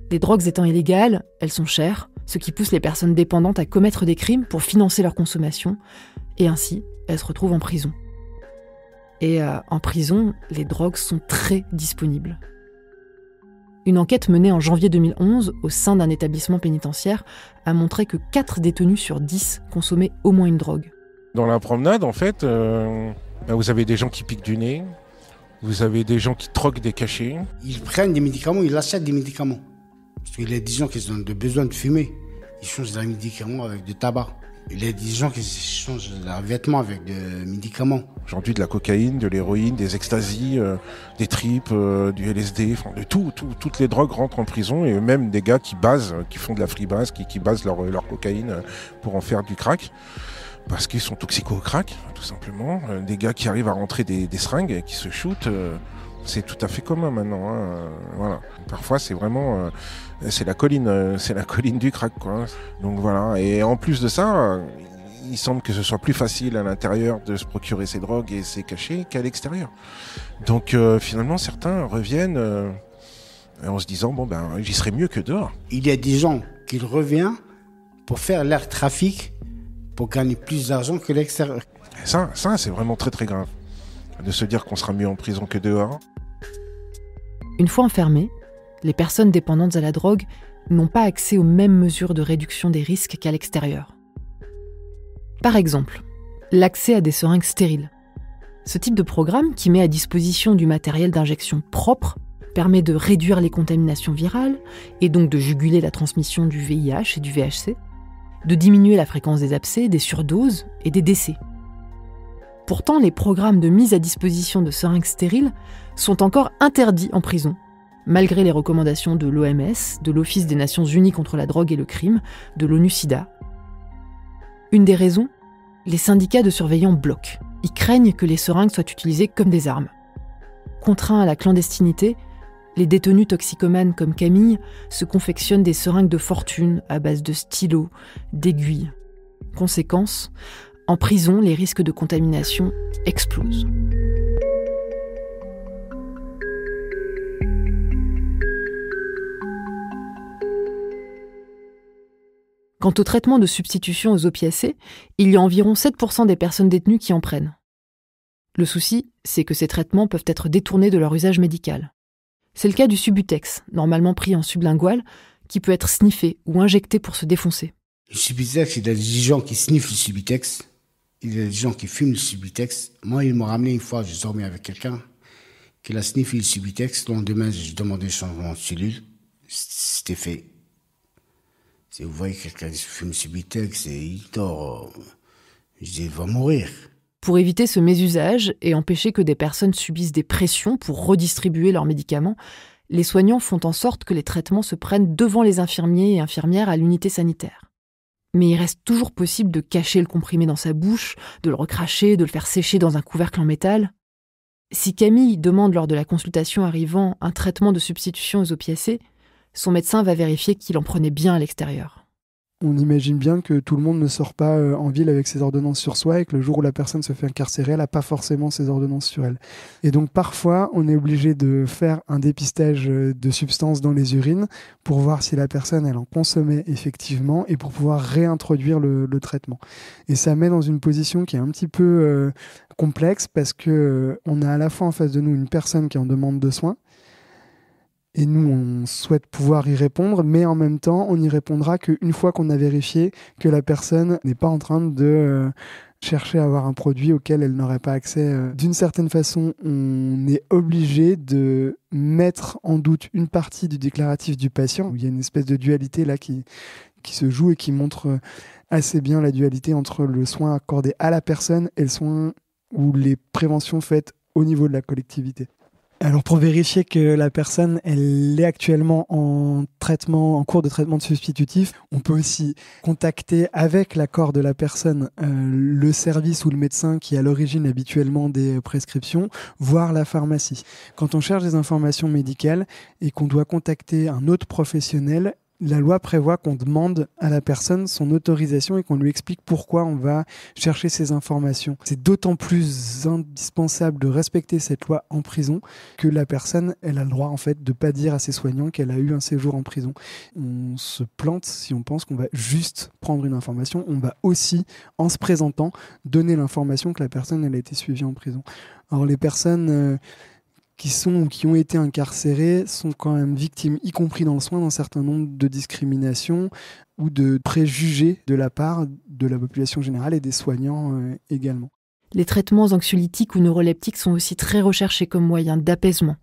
Speaker 2: Les drogues étant illégales, elles sont chères, ce qui pousse les personnes dépendantes à commettre des crimes pour financer leur consommation, et ainsi, elles se retrouvent en prison. Et en prison, les drogues sont très disponibles. Une enquête menée en janvier 2011 au sein d'un établissement pénitentiaire a montré que 4 détenus sur 10 consommaient au moins une drogue.
Speaker 11: Dans la promenade, en fait, vous avez des gens qui piquent du nez, vous avez des gens qui troquent des cachets.
Speaker 18: Ils prennent des médicaments, ils achètent des médicaments. Parce qu'il y a des gens qui ont besoin de fumer. Ils changent leurs médicaments avec du tabac. Il y a des gens qui changent leurs vêtements avec des médicaments.
Speaker 11: Aujourd'hui, de la cocaïne, de l'héroïne, des extasies, des tripes, du LSD, de toutes les drogues rentrent en prison et même des gars qui font de la freebase, qui basent leur cocaïne pour en faire du crack. Parce qu'ils sont toxicos au crack, tout simplement. Des gars qui arrivent à rentrer des seringues et qui se shootent, c'est tout à fait commun maintenant. Hein. Voilà. Parfois, c'est vraiment... c'est la colline du crack, quoi. Donc voilà. Et en plus de ça, il semble que ce soit plus facile à l'intérieur de se procurer ces drogues et ces cachets qu'à l'extérieur. Donc finalement, certains reviennent en se disant j'y serais mieux que dehors.
Speaker 18: Il y a des gens qui reviennent pour faire leur trafic pour gagner plus d'argent que l'extérieur.
Speaker 11: Ça, c'est vraiment très très grave de se dire qu'on sera mieux en prison que dehors.
Speaker 2: Une fois enfermés, les personnes dépendantes à la drogue n'ont pas accès aux mêmes mesures de réduction des risques qu'à l'extérieur. Par exemple, l'accès à des seringues stériles. Ce type de programme, qui met à disposition du matériel d'injection propre, permet de réduire les contaminations virales et donc de juguler la transmission du VIH et du VHC, de diminuer la fréquence des abcès, des surdoses et des décès. Pourtant, les programmes de mise à disposition de seringues stériles sont encore interdits en prison, malgré les recommandations de l'OMS, de l'Office des Nations Unies contre la drogue et le crime, de l'ONU-SIDA. Une des raisons, les syndicats de surveillants bloquent. Ils craignent que les seringues soient utilisées comme des armes. Contraints à la clandestinité, les détenus toxicomanes comme Camille se confectionnent des seringues de fortune à base de stylos, d'aiguilles. Conséquence, en prison, les risques de contamination explosent. Quant au traitement de substitution aux opiacés, il y a environ 7% des personnes détenues qui en prennent. Le souci, c'est que ces traitements peuvent être détournés de leur usage médical. C'est le cas du Subutex, normalement pris en sublingual, qui peut être sniffé ou injecté pour se défoncer.
Speaker 18: Le Subutex, il y a des gens qui sniffent le Subutex, il y a des gens qui fument le Subutex. Moi, ils m'ont ramené une fois, je dormais avec quelqu'un qui a sniffé le Subutex. Le lendemain, j'ai demandé changement de cellule, c'était fait. Si vous voyez quelqu'un qui fume Subutex et il dort, je dis, il va mourir.
Speaker 2: Pour éviter ce mésusage et empêcher que des personnes subissent des pressions pour redistribuer leurs médicaments, les soignants font en sorte que les traitements se prennent devant les infirmiers et infirmières à l'unité sanitaire. Mais il reste toujours possible de cacher le comprimé dans sa bouche, de le recracher, de le faire sécher dans un couvercle en métal. Si Camille demande lors de la consultation arrivant un traitement de substitution aux opiacés, son médecin va vérifier qu'il en prenait bien à l'extérieur.
Speaker 14: On imagine bien que tout le monde ne sort pas en ville avec ses ordonnances sur soi et que le jour où la personne se fait incarcérer, elle n'a pas forcément ses ordonnances sur elle. Et donc parfois, on est obligé de faire un dépistage de substances dans les urines pour voir si la personne elle en consommait effectivement et pour pouvoir réintroduire le traitement. Et ça met dans une position qui est un petit peu complexe parce que on a à la fois en face de nous une personne qui est en demande de soins. Et nous, on souhaite pouvoir y répondre, mais en même temps, on n'y répondra qu'une fois qu'on a vérifié que la personne n'est pas en train de chercher à avoir un produit auquel elle n'aurait pas accès. D'une certaine façon, on est obligé de mettre en doute une partie du déclaratif du patient, où il y a une espèce de dualité là qui se joue et qui montre assez bien la dualité entre le soin accordé à la personne et le soin ou les préventions faites au niveau de la collectivité. Alors pour vérifier que la personne elle est actuellement en cours de traitement de substitutif, on peut aussi contacter avec l'accord de la personne le service ou le médecin qui est à l'origine habituellement des prescriptions, voire la pharmacie. Quand on cherche des informations médicales et qu'on doit contacter un autre professionnel, la loi prévoit qu'on demande à la personne son autorisation et qu'on lui explique pourquoi on va chercher ces informations. C'est d'autant plus indispensable de respecter cette loi en prison que la personne, elle a le droit en fait de pas dire à ses soignants qu'elle a eu un séjour en prison. On se plante si on pense qu'on va juste prendre une information. On va aussi, en se présentant, donner l'information que la personne elle a été suivie en prison. Alors les personnes qui sont ou qui ont été incarcérés sont quand même victimes, y compris dans le soin, d'un certain nombre de discriminations ou de préjugés de la part de la population générale et des soignants également.
Speaker 2: Les traitements anxiolytiques ou neuroleptiques sont aussi très recherchés comme moyen d'apaisement,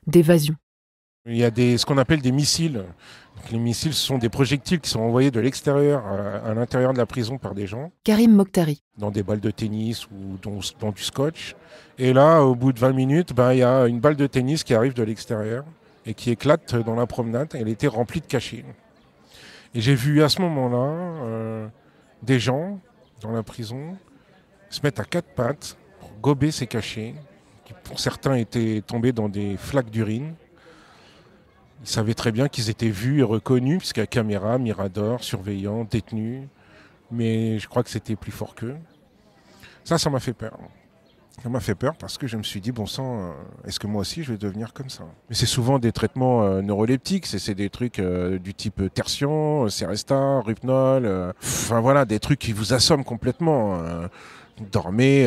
Speaker 2: d'évasion.
Speaker 11: Il y a ce qu'on appelle des missiles. Donc, les missiles, ce sont des projectiles qui sont envoyés de l'extérieur à l'intérieur de la prison par des gens.
Speaker 2: Karim Mokhtari.
Speaker 11: Dans des balles de tennis ou dans du scotch. Et là, au bout de 20 minutes, il y a une balle de tennis qui arrive de l'extérieur et qui éclate dans la promenade. Elle était remplie de cachets. Et j'ai vu à ce moment-là des gens dans la prison se mettre à quatre pattes pour gober ces cachets, qui pour certains étaient tombés dans des flaques d'urine. Ils savaient très bien qu'ils étaient vus et reconnus, puisqu'il y a caméra, mirador, surveillants, détenus. Mais je crois que c'était plus fort qu'eux. Ça m'a fait peur. Ça m'a fait peur parce que je me suis dit, bon sang, est-ce que moi aussi je vais devenir comme ça? Mais c'est souvent des traitements neuroleptiques, c'est des trucs du type tertian, Seresta, Rupnol, des trucs qui vous assomment complètement. Vous dormez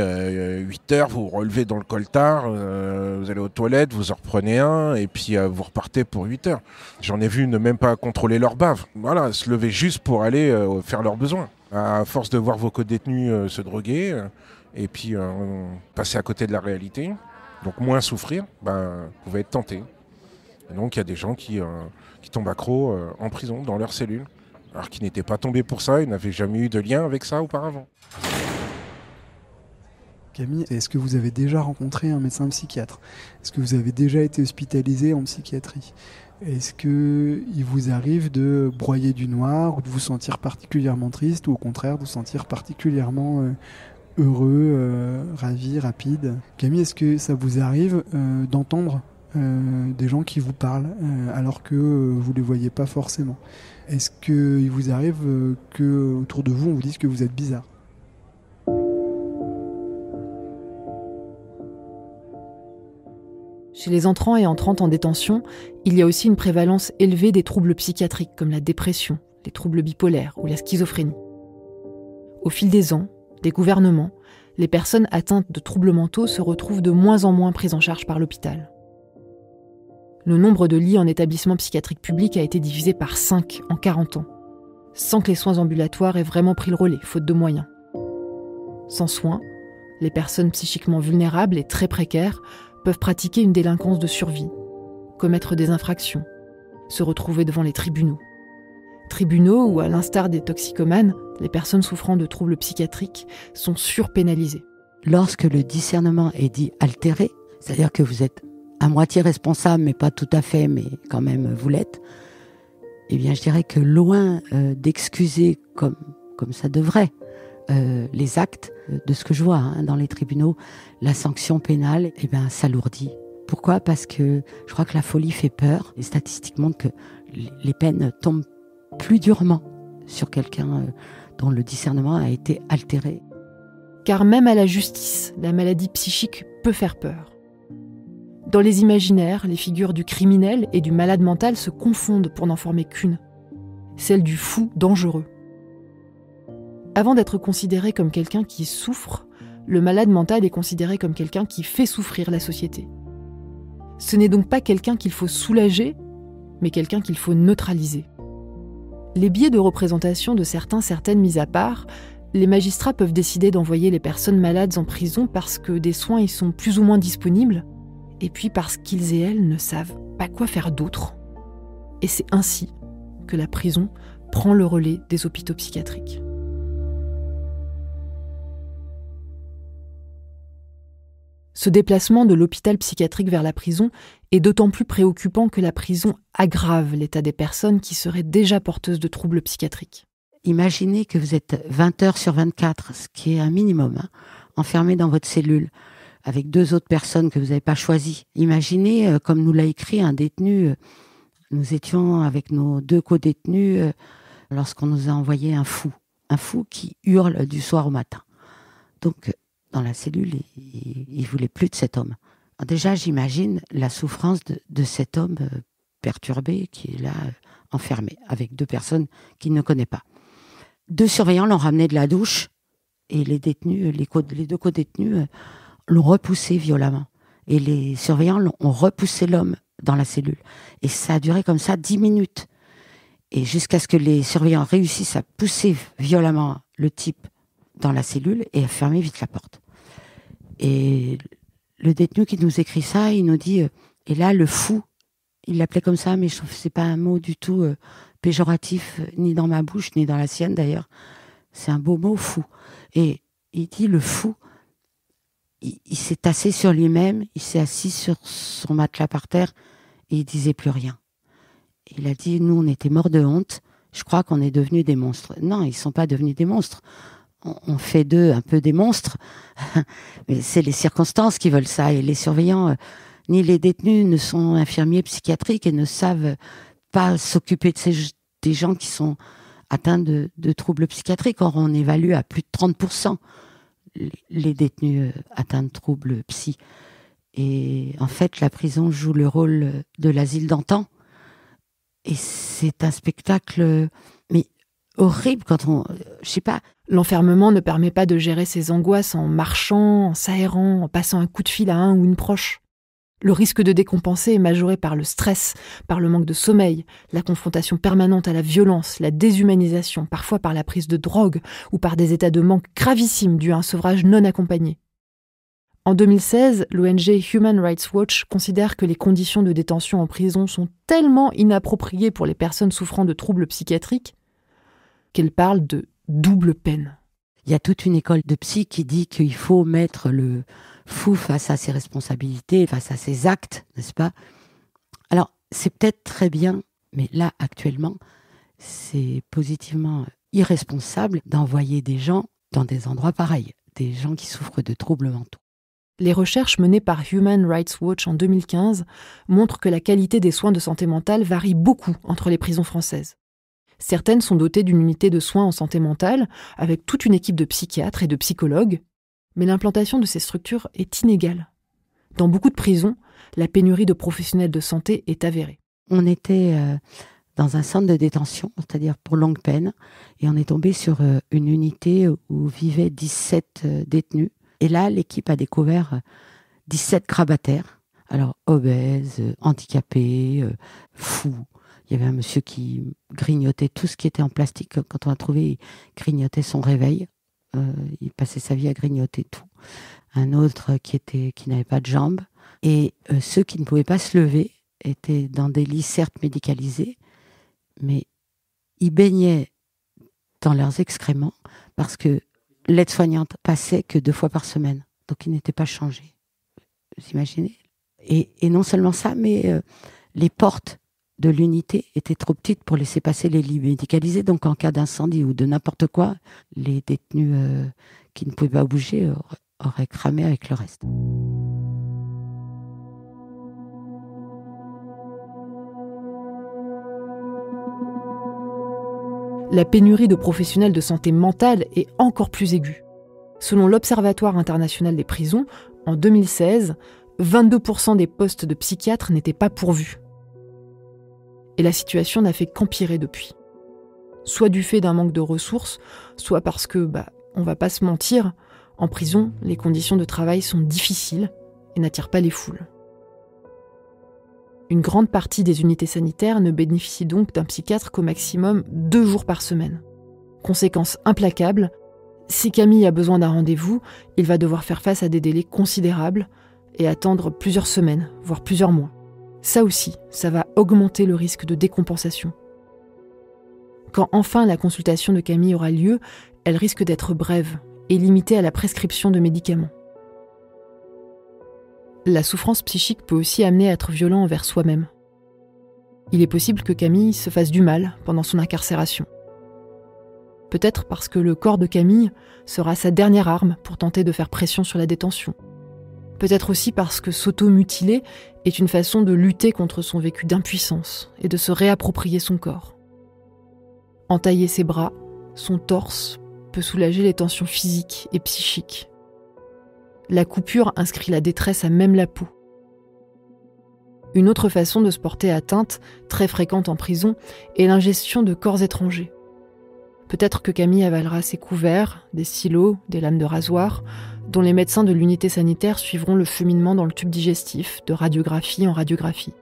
Speaker 11: 8 heures, vous vous relevez dans le coltard, vous allez aux toilettes, vous en reprenez un et puis vous repartez pour 8 heures. J'en ai vu ne même pas contrôler leur bave. Voilà, se lever juste pour aller faire leurs besoins. À force de voir vos co-détenus se droguer et puis passer à côté de la réalité, donc moins souffrir, vous pouvez être tenté. Et donc il y a des gens qui tombent accros en prison, dans leur cellule, alors qu'ils n'étaient pas tombés pour ça, ils n'avaient jamais eu de lien avec ça auparavant.
Speaker 14: Camille, est-ce que vous avez déjà rencontré un médecin psychiatre? Est-ce que vous avez déjà été hospitalisé en psychiatrie? Est-ce qu'il vous arrive de broyer du noir ou de vous sentir particulièrement triste ou au contraire de vous sentir particulièrement heureux, ravi, rapide? Camille, est-ce que ça vous arrive d'entendre des gens qui vous parlent alors que vous ne les voyez pas forcément? Est-ce qu'il vous arrive qu'autour de vous on vous dise que vous êtes bizarre?
Speaker 2: Chez les entrants et entrantes en détention, il y a aussi une prévalence élevée des troubles psychiatriques comme la dépression, les troubles bipolaires ou la schizophrénie. Au fil des ans, des gouvernements, les personnes atteintes de troubles mentaux se retrouvent de moins en moins prises en charge par l'hôpital. Le nombre de lits en établissement psychiatrique public a été divisé par 5 en 40 ans, sans que les soins ambulatoires aient vraiment pris le relais, faute de moyens. Sans soins, les personnes psychiquement vulnérables et très précaires peuvent pratiquer une délinquance de survie, commettre des infractions, se retrouver devant les tribunaux. Tribunaux où, à l'instar des toxicomanes, les personnes souffrant de troubles psychiatriques sont surpénalisées.
Speaker 7: Lorsque le discernement est dit altéré, c'est-à-dire que vous êtes à moitié responsable, mais pas tout à fait, mais quand même vous l'êtes, eh bien je dirais que loin d'excuser comme ça devrait les actes de ce que je vois dans les tribunaux, la sanction pénale s'alourdit. Pourquoi ? Parce que je crois que la folie fait peur. Les statistiques montrent que les peines tombent plus durement sur quelqu'un dont le discernement a été altéré.
Speaker 2: Car même à la justice, la maladie psychique peut faire peur. Dans les imaginaires, les figures du criminel et du malade mental se confondent pour n'en former qu'une, celle du fou dangereux. Avant d'être considéré comme quelqu'un qui souffre, le malade mental est considéré comme quelqu'un qui fait souffrir la société. Ce n'est donc pas quelqu'un qu'il faut soulager, mais quelqu'un qu'il faut neutraliser. Les biais de représentation de certaines mis à part, les magistrats peuvent décider d'envoyer les personnes malades en prison parce que des soins y sont plus ou moins disponibles, et puis parce qu'ils et elles ne savent pas quoi faire d'autre. Et c'est ainsi que la prison prend le relais des hôpitaux psychiatriques. Ce déplacement de l'hôpital psychiatrique vers la prison est d'autant plus préoccupant que la prison aggrave l'état des personnes qui seraient déjà porteuses de troubles psychiatriques.
Speaker 7: Imaginez que vous êtes 20 heures sur 24, ce qui est un minimum, enfermé dans votre cellule, avec 2 autres personnes que vous n'avez pas choisies. Imaginez, comme nous l'a écrit un détenu, nous étions avec nos 2 co-détenus lorsqu'on nous a envoyé un fou qui hurle du soir au matin. Donc, dans la cellule, il voulait plus de cet homme. Alors déjà, j'imagine la souffrance de cet homme perturbé qui est là, enfermé, avec 2 personnes qu'il ne connaît pas. 2 surveillants l'ont ramené de la douche et les détenus, les 2 co-détenus l'ont repoussé violemment. Et les surveillants ont repoussé l'homme dans la cellule. Et ça a duré comme ça 10 minutes. Et jusqu'à ce que les surveillants réussissent à pousser violemment le type dans la cellule et à fermer vite la porte. Et le détenu qui nous écrit ça, il nous dit et là le fou, il l'appelait comme ça, mais je trouve que c'est pas un mot du tout péjoratif, ni dans ma bouche, ni dans la sienne d'ailleurs. C'est un beau mot, fou. Et il dit le fou, il s'est tassé sur lui-même, il s'est assis sur son matelas par terre et il disait plus rien. Il a dit nous on était morts de honte, je crois qu'on est devenus des monstres. Non, ils sont pas devenus des monstres. On fait d'eux un peu des monstres, mais c'est les circonstances qui veulent ça. Et les surveillants, ni les détenus ne sont infirmiers psychiatriques et ne savent pas s'occuper des gens qui sont atteints de troubles psychiatriques. Or, on évalue à plus de 30% les détenus atteints de troubles psy. Et en fait, la prison joue le rôle de l'asile d'antan. Et c'est un spectacle... mais horrible quand je sais pas.
Speaker 2: L'enfermement ne permet pas de gérer ses angoisses en marchant, en s'aérant, en passant un coup de fil à un ou une proche. Le risque de décompenser est majoré par le stress, par le manque de sommeil, la confrontation permanente à la violence, la déshumanisation, parfois par la prise de drogue ou par des états de manque gravissimes dus à un sevrage non accompagné. En 2016, l'ONG Human Rights Watch considère que les conditions de détention en prison sont tellement inappropriées pour les personnes souffrant de troubles psychiatriques qu'elle parle de double peine.
Speaker 7: Il y a toute une école de psy qui dit qu'il faut mettre le fou face à ses responsabilités, face à ses actes, n'est-ce pas ? Alors, c'est peut-être très bien, mais là, actuellement, c'est positivement irresponsable d'envoyer des gens dans des endroits pareils, des gens qui souffrent de troubles mentaux.
Speaker 2: Les recherches menées par Human Rights Watch en 2015 montrent que la qualité des soins de santé mentale varie beaucoup entre les prisons françaises. Certaines sont dotées d'une unité de soins en santé mentale, avec toute une équipe de psychiatres et de psychologues, mais l'implantation de ces structures est inégale. Dans beaucoup de prisons, la pénurie de professionnels de santé est avérée.
Speaker 7: On était dans un centre de détention, c'est-à-dire pour longue peine, et on est tombé sur une unité où vivaient 17 détenus. Et là, l'équipe a découvert 17 grabataires, alors obèses, handicapés, fous. Il y avait un monsieur qui grignotait tout ce qui était en plastique. Quand on l'a trouvé, il grignotait son réveil. Il passait sa vie à grignoter tout. Un autre qui n'avait pas de jambes. Et ceux qui ne pouvaient pas se lever étaient dans des lits certes médicalisés, mais ils baignaient dans leurs excréments parce que l'aide-soignante passait que 2 fois par semaine. Donc ils n'étaient pas changés. Vous imaginez ? Et non seulement ça, mais les portes de l'unité étaient trop petites pour laisser passer les lits médicalisés. Donc en cas d'incendie ou de n'importe quoi, les détenus qui ne pouvaient pas bouger auraient cramé avec le reste.
Speaker 2: La pénurie de professionnels de santé mentale est encore plus aiguë. Selon l'Observatoire international des prisons, en 2016, 22% des postes de psychiatres n'étaient pas pourvus. Et la situation n'a fait qu'empirer depuis. Soit du fait d'un manque de ressources, soit parce que, on va pas se mentir, en prison, les conditions de travail sont difficiles et n'attirent pas les foules. Une grande partie des unités sanitaires ne bénéficient donc d'un psychiatre qu'au maximum 2 jours par semaine. Conséquence implacable, si Camille a besoin d'un rendez-vous, il va devoir faire face à des délais considérables et attendre plusieurs semaines, voire plusieurs mois. Ça aussi, ça va augmenter le risque de décompensation. Quand enfin la consultation de Camille aura lieu, elle risque d'être brève et limitée à la prescription de médicaments. La souffrance psychique peut aussi amener à être violent envers soi-même. Il est possible que Camille se fasse du mal pendant son incarcération. Peut-être parce que le corps de Camille sera sa dernière arme pour tenter de faire pression sur la détention. Peut-être aussi parce que s'auto-mutiler est une façon de lutter contre son vécu d'impuissance et de se réapproprier son corps. Entailler ses bras, son torse, peut soulager les tensions physiques et psychiques. La coupure inscrit la détresse à même la peau. Une autre façon de se porter atteinte, très fréquente en prison, est l'ingestion de corps étrangers. Peut-être que Camille avalera ses couverts, des stylos, des lames de rasoir, dont les médecins de l'unité sanitaire suivront le cheminement dans le tube digestif, de radiographie en radiographie.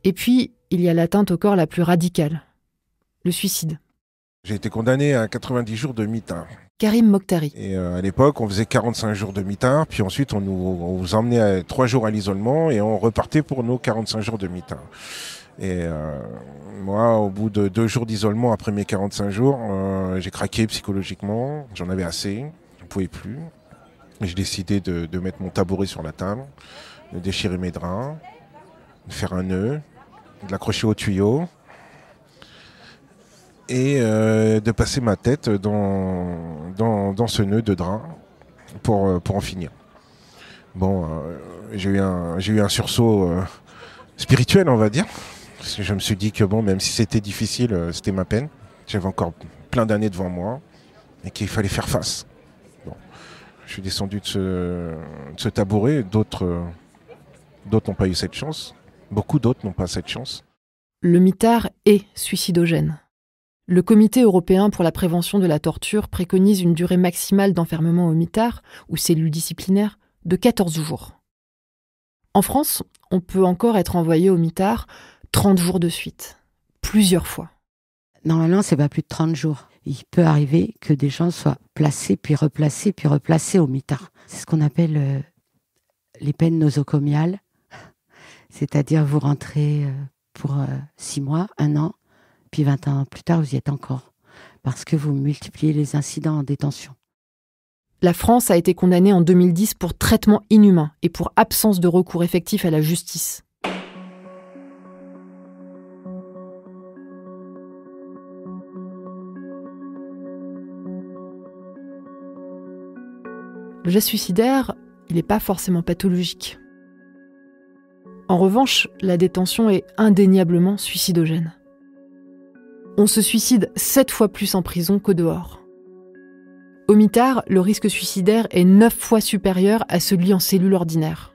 Speaker 2: Et puis, il y a l'atteinte au corps la plus radicale, le suicide.
Speaker 11: J'ai été condamné à 90 jours de mitard.
Speaker 2: Karim Mokhtari.
Speaker 11: Et à l'époque, on faisait 45 jours de mitard, puis ensuite on nous emmenait à 3 jours à l'isolement et on repartait pour nos 45 jours de mitard. Et moi, au bout de 2 jours d'isolement, après mes 45 jours, j'ai craqué psychologiquement, j'en avais assez, je ne pouvais plus. J'ai décidé de mettre mon tabouret sur la table, de déchirer mes draps, de faire un nœud, de l'accrocher au tuyau, et de passer ma tête dans ce nœud de drap pour en finir. Bon, j'ai eu un sursaut spirituel, on va dire, parce que je me suis dit que bon, même si c'était difficile, c'était ma peine. J'avais encore plein d'années devant moi et qu'il fallait faire face. Bon, je suis descendu de ce tabouret, d'autres n'ont pas eu cette chance. Beaucoup d'autres n'ont pas cette chance.
Speaker 2: Le mitard est suicidogène. Le Comité européen pour la prévention de la torture préconise une durée maximale d'enfermement au mitard, ou cellule disciplinaire, de 14 jours. En France, on peut encore être envoyé au mitard 30 jours de suite, plusieurs fois.
Speaker 7: Normalement, c'est pas plus de 30 jours. Il peut arriver que des gens soient placés, puis replacés au mitard. C'est ce qu'on appelle les peines nosocomiales. C'est-à-dire, vous rentrez pour 6 mois, 1 an, puis 20 ans plus tard, vous y êtes encore. Parce que vous multipliez les incidents en détention.
Speaker 2: La France a été condamnée en 2010 pour traitement inhumain et pour absence de recours effectif à la justice. Le geste suicidaire, il n'est pas forcément pathologique. En revanche, la détention est indéniablement suicidogène. On se suicide 7 fois plus en prison qu'au dehors. Au mitard, le risque suicidaire est 9 fois supérieur à celui en cellule ordinaire.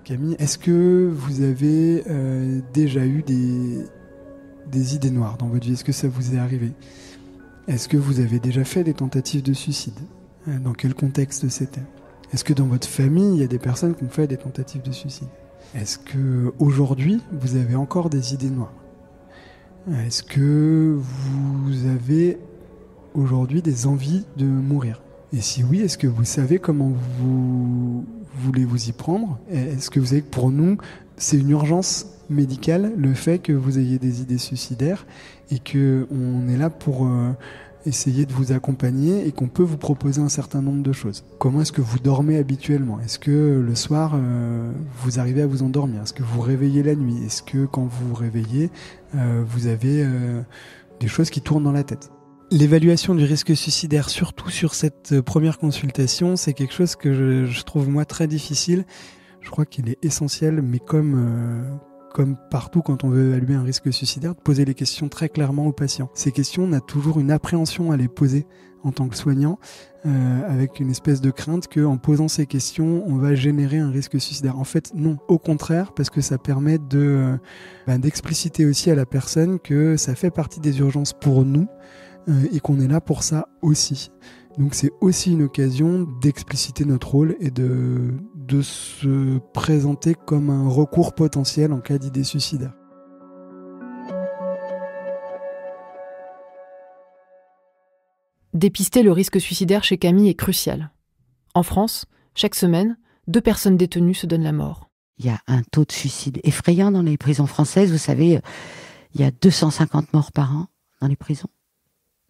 Speaker 14: Camille, est-ce que vous avez déjà eu des idées noires dans votre vie? Est-ce que ça vous est arrivé? Est-ce que vous avez déjà fait des tentatives de suicide? Dans quel contexte c'était? Est-ce que dans votre famille, il y a des personnes qui ont fait des tentatives de suicide? Est-ce que aujourd'hui, vous avez encore des idées noires? Est-ce que vous avez aujourd'hui des envies de mourir? Et si oui, est-ce que vous savez comment vous voulez vous y prendre? Est-ce que vous savez que pour nous, c'est une urgence médicale, le fait que vous ayez des idées suicidaires et qu'on est là pour essayer de vous accompagner et qu'on peut vous proposer un certain nombre de choses? Comment est-ce que vous dormez habituellement? Est-ce que le soir, vous arrivez à vous endormir? Est-ce que vous réveillez la nuit? Est-ce que quand vous vous réveillez, vous avez des choses qui tournent dans la tête? L'évaluation du risque suicidaire, surtout sur cette première consultation, c'est quelque chose que je trouve moi très difficile. Je crois qu'il est essentiel, mais comme partout quand on veut évaluer un risque suicidaire, de poser les questions très clairement aux patients. Ces questions, on a toujours une appréhension à les poser en tant que soignant, avec une espèce de crainte qu'en posant ces questions, on va générer un risque suicidaire. En fait, non. Au contraire, parce que ça permet d'expliciter aussi à la personne que ça fait partie des urgences pour nous et qu'on est là pour ça aussi. Donc c'est aussi une occasion d'expliciter notre rôle et de se présenter comme un recours potentiel en cas d'idée suicidaire.
Speaker 2: Dépister le risque suicidaire chez Camille est crucial. En France, chaque semaine, 2 personnes détenues se donnent la mort.
Speaker 7: Il y a un taux de suicide effrayant dans les prisons françaises. Vous savez, il y a 250 morts par an dans les prisons,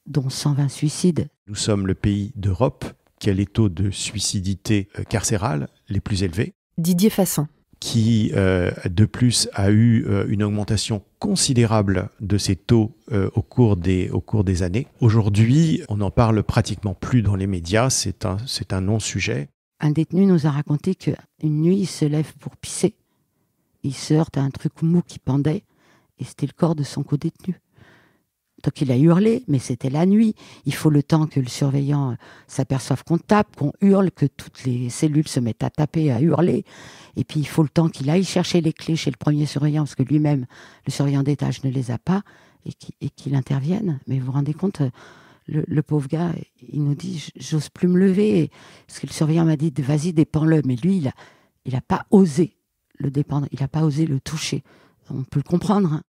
Speaker 7: dont 120 suicides.
Speaker 5: Nous sommes le pays d'Europe qui a les taux de suicidité carcérale les plus élevés.
Speaker 2: Didier Fassin.
Speaker 5: Qui, de plus, a eu une augmentation considérable de ces taux au cours des années. Aujourd'hui, on n'en parle pratiquement plus dans les médias, c'est un non-sujet.
Speaker 7: Un détenu nous a raconté qu'une nuit, il se lève pour pisser. Il se heurte à un truc mou qui pendait, et c'était le corps de son co-détenu. Donc il a hurlé, mais c'était la nuit. Il faut le temps que le surveillant s'aperçoive qu'on tape, qu'on hurle, que toutes les cellules se mettent à taper, à hurler. Et puis il faut le temps qu'il aille chercher les clés chez le premier surveillant, parce que lui-même, le surveillant d'étage, ne les a pas, et qu'il intervienne. Mais vous vous rendez compte, le pauvre gars, il nous dit « j'ose plus me lever ». Parce que le surveillant m'a dit « vas-y, dépends-le ». Mais lui, il a pas osé le dépendre, il n'a pas osé le toucher. On peut le comprendre, hein.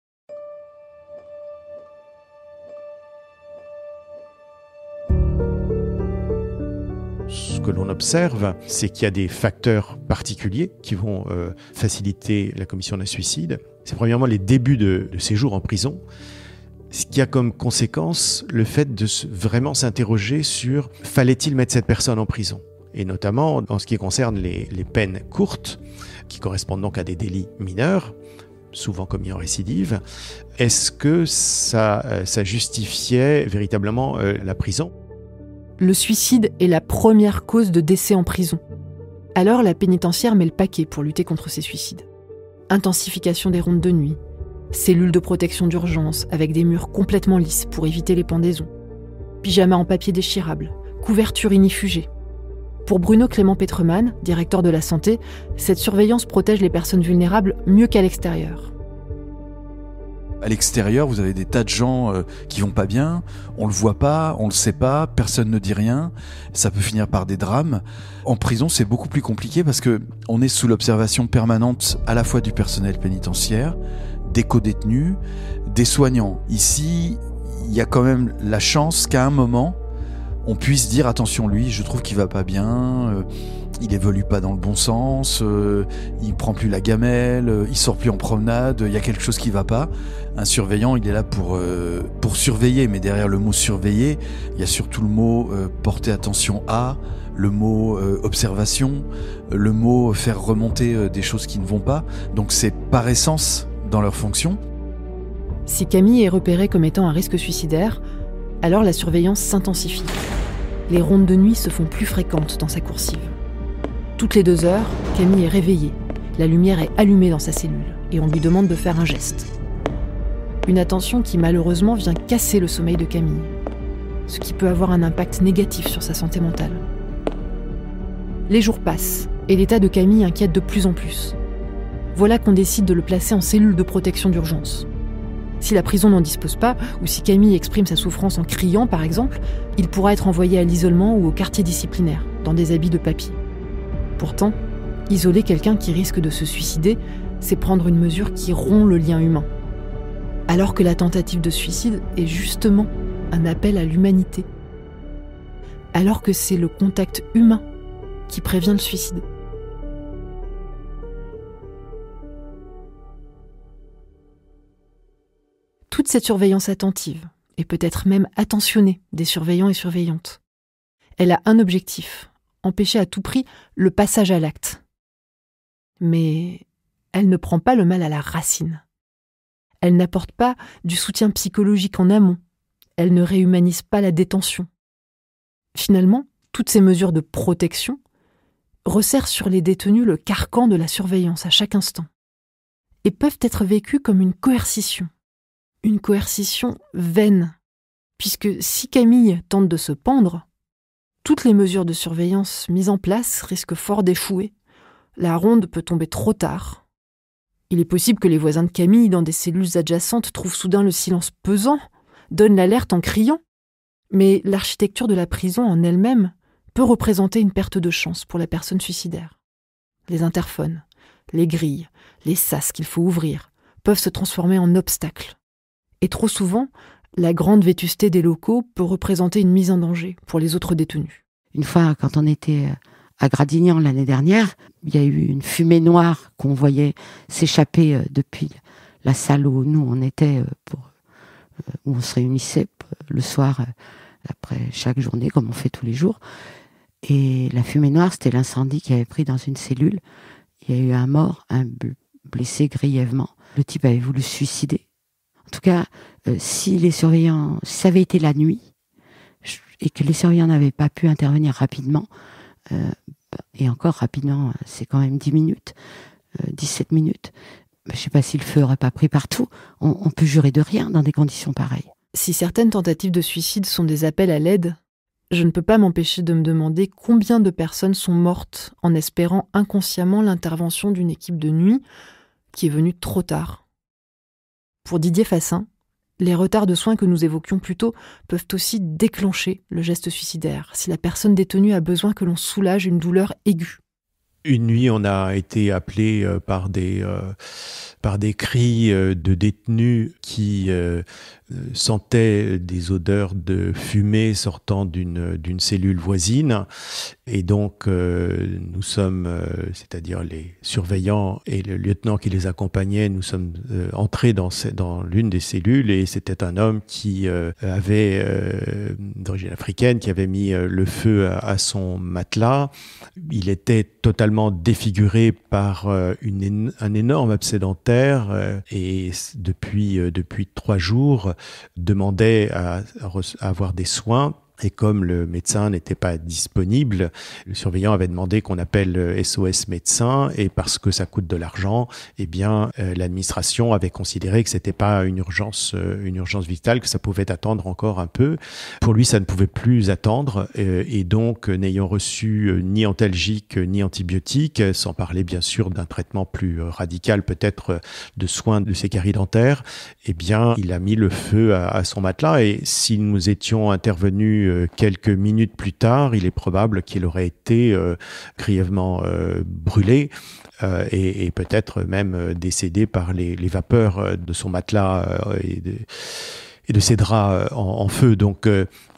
Speaker 5: Ce que l'on observe, c'est qu'il y a des facteurs particuliers qui vont faciliter la commission d'un suicide. C'est premièrement les débuts de séjour en prison, ce qui a comme conséquence le fait de vraiment s'interroger sur « fallait-il mettre cette personne en prison ?» Et notamment en ce qui concerne les peines courtes, qui correspondent donc à des délits mineurs, souvent commis en récidive. Est-ce que ça justifiait véritablement la prison ?
Speaker 2: Le suicide est la première cause de décès en prison. Alors la pénitentiaire met le paquet pour lutter contre ces suicides. Intensification des rondes de nuit, cellules de protection d'urgence avec des murs complètement lisses pour éviter les pendaisons, pyjama en papier déchirable, couverture inifugée. Pour Bruno Clément Petroman, directeur de la santé, cette surveillance protège les personnes vulnérables mieux qu'à l'extérieur.
Speaker 10: À l'extérieur, vous avez des tas de gens qui vont pas bien, on le voit pas, on le sait pas, personne ne dit rien, ça peut finir par des drames. En prison, c'est beaucoup plus compliqué parce que on est sous l'observation permanente à la fois du personnel pénitentiaire, des co-détenus, des soignants. Ici, il y a quand même la chance qu'à un moment, on puisse dire attention, lui, je trouve qu'il va pas bien, il évolue pas dans le bon sens, il prend plus la gamelle, il sort plus en promenade, il y a quelque chose qui va pas. Un surveillant, il est là pour surveiller, mais derrière le mot surveiller, il y a surtout le mot porter attention à, le mot observation, le mot faire remonter des choses qui ne vont pas. Donc c'est par essence dans leur fonction.
Speaker 2: Si Camille est repérée comme étant un risque suicidaire, alors la surveillance s'intensifie. Les rondes de nuit se font plus fréquentes dans sa coursive. Toutes les 2 heures, Camille est réveillée. La lumière est allumée dans sa cellule et on lui demande de faire un geste. Une attention qui malheureusement vient casser le sommeil de Camille, ce qui peut avoir un impact négatif sur sa santé mentale. Les jours passent et l'état de Camille inquiète de plus en plus. Voilà qu'on décide de le placer en cellule de protection d'urgence. Si la prison n'en dispose pas, ou si Camille exprime sa souffrance en criant par exemple, il pourra être envoyé à l'isolement ou au quartier disciplinaire, dans des habits de papier. Pourtant, isoler quelqu'un qui risque de se suicider, c'est prendre une mesure qui rompt le lien humain. Alors que la tentative de suicide est justement un appel à l'humanité. Alors que c'est le contact humain qui prévient le suicide. Toute cette surveillance attentive, et peut-être même attentionnée des surveillants et surveillantes, elle a un objectif, empêcher à tout prix le passage à l'acte. Mais elle ne prend pas le mal à la racine. Elle n'apporte pas du soutien psychologique en amont. Elle ne réhumanise pas la détention. Finalement, toutes ces mesures de protection resserrent sur les détenus le carcan de la surveillance à chaque instant et peuvent être vécues comme une coercition. Une coercition vaine, puisque si Camille tente de se pendre, toutes les mesures de surveillance mises en place risquent fort d'échouer. La ronde peut tomber trop tard. Il est possible que les voisins de Camille, dans des cellules adjacentes, trouvent soudain le silence pesant, donnent l'alerte en criant. Mais l'architecture de la prison en elle-même peut représenter une perte de chance pour la personne suicidaire. Les interphones, les grilles, les sas qu'il faut ouvrir peuvent se transformer en obstacles. Et trop souvent, la grande vétusté des locaux peut représenter une mise en danger pour les autres détenus.
Speaker 7: Une fois, quand on était à Gradignan l'année dernière, il y a eu une fumée noire qu'on voyait s'échapper depuis la salle où nous on était, où on se réunissait le soir après chaque journée, comme on fait tous les jours. Et la fumée noire, c'était l'incendie qui avait pris dans une cellule. Il y a eu un mort, un blessé grièvement. Le type avait voulu se suicider. En tout cas, si ça avait été la nuit et que les surveillants n'avaient pas pu intervenir rapidement, et encore rapidement, c'est quand même 10 minutes, 17 minutes, je ne sais pas si le feu n'aurait pas pris partout, on peut jurer de rien dans des conditions pareilles.
Speaker 2: Si certaines tentatives de suicide sont des appels à l'aide, je ne peux pas m'empêcher de me demander combien de personnes sont mortes en espérant inconsciemment l'intervention d'une équipe de nuit qui est venue trop tard. Pour Didier Fassin, les retards de soins que nous évoquions plus tôt peuvent aussi déclencher le geste suicidaire, si la personne détenue a besoin que l'on soulage une douleur aiguë.
Speaker 5: Une nuit, on a été appelé par des cris de détenus qui sentaient des odeurs de fumée sortant d'une cellule voisine. Et donc, nous sommes, c'est-à-dire les surveillants et le lieutenant qui les accompagnait, nous sommes entrés dans l'une des cellules et c'était un homme qui avait, d'origine africaine, qui avait mis le feu à son matelas. Il était totalement défiguré par un énorme abcès dentaire et depuis 3 jours demandait à avoir des soins. Et comme le médecin n'était pas disponible, le surveillant avait demandé qu'on appelle SOS médecin et parce que ça coûte de l'argent, eh bien l'administration avait considéré que c'était pas une urgence vitale, que ça pouvait attendre encore un peu. Pour lui, ça ne pouvait plus attendre et donc n'ayant reçu ni antalgique ni antibiotique, sans parler bien sûr d'un traitement plus radical peut-être de soins de ses caries dentaires, eh bien il a mis le feu à son matelas et si nous étions intervenus venu quelques minutes plus tard, il est probable qu'il aurait été grièvement brûlé et peut-être même décédé par les vapeurs de son matelas et de ses draps en feu. Donc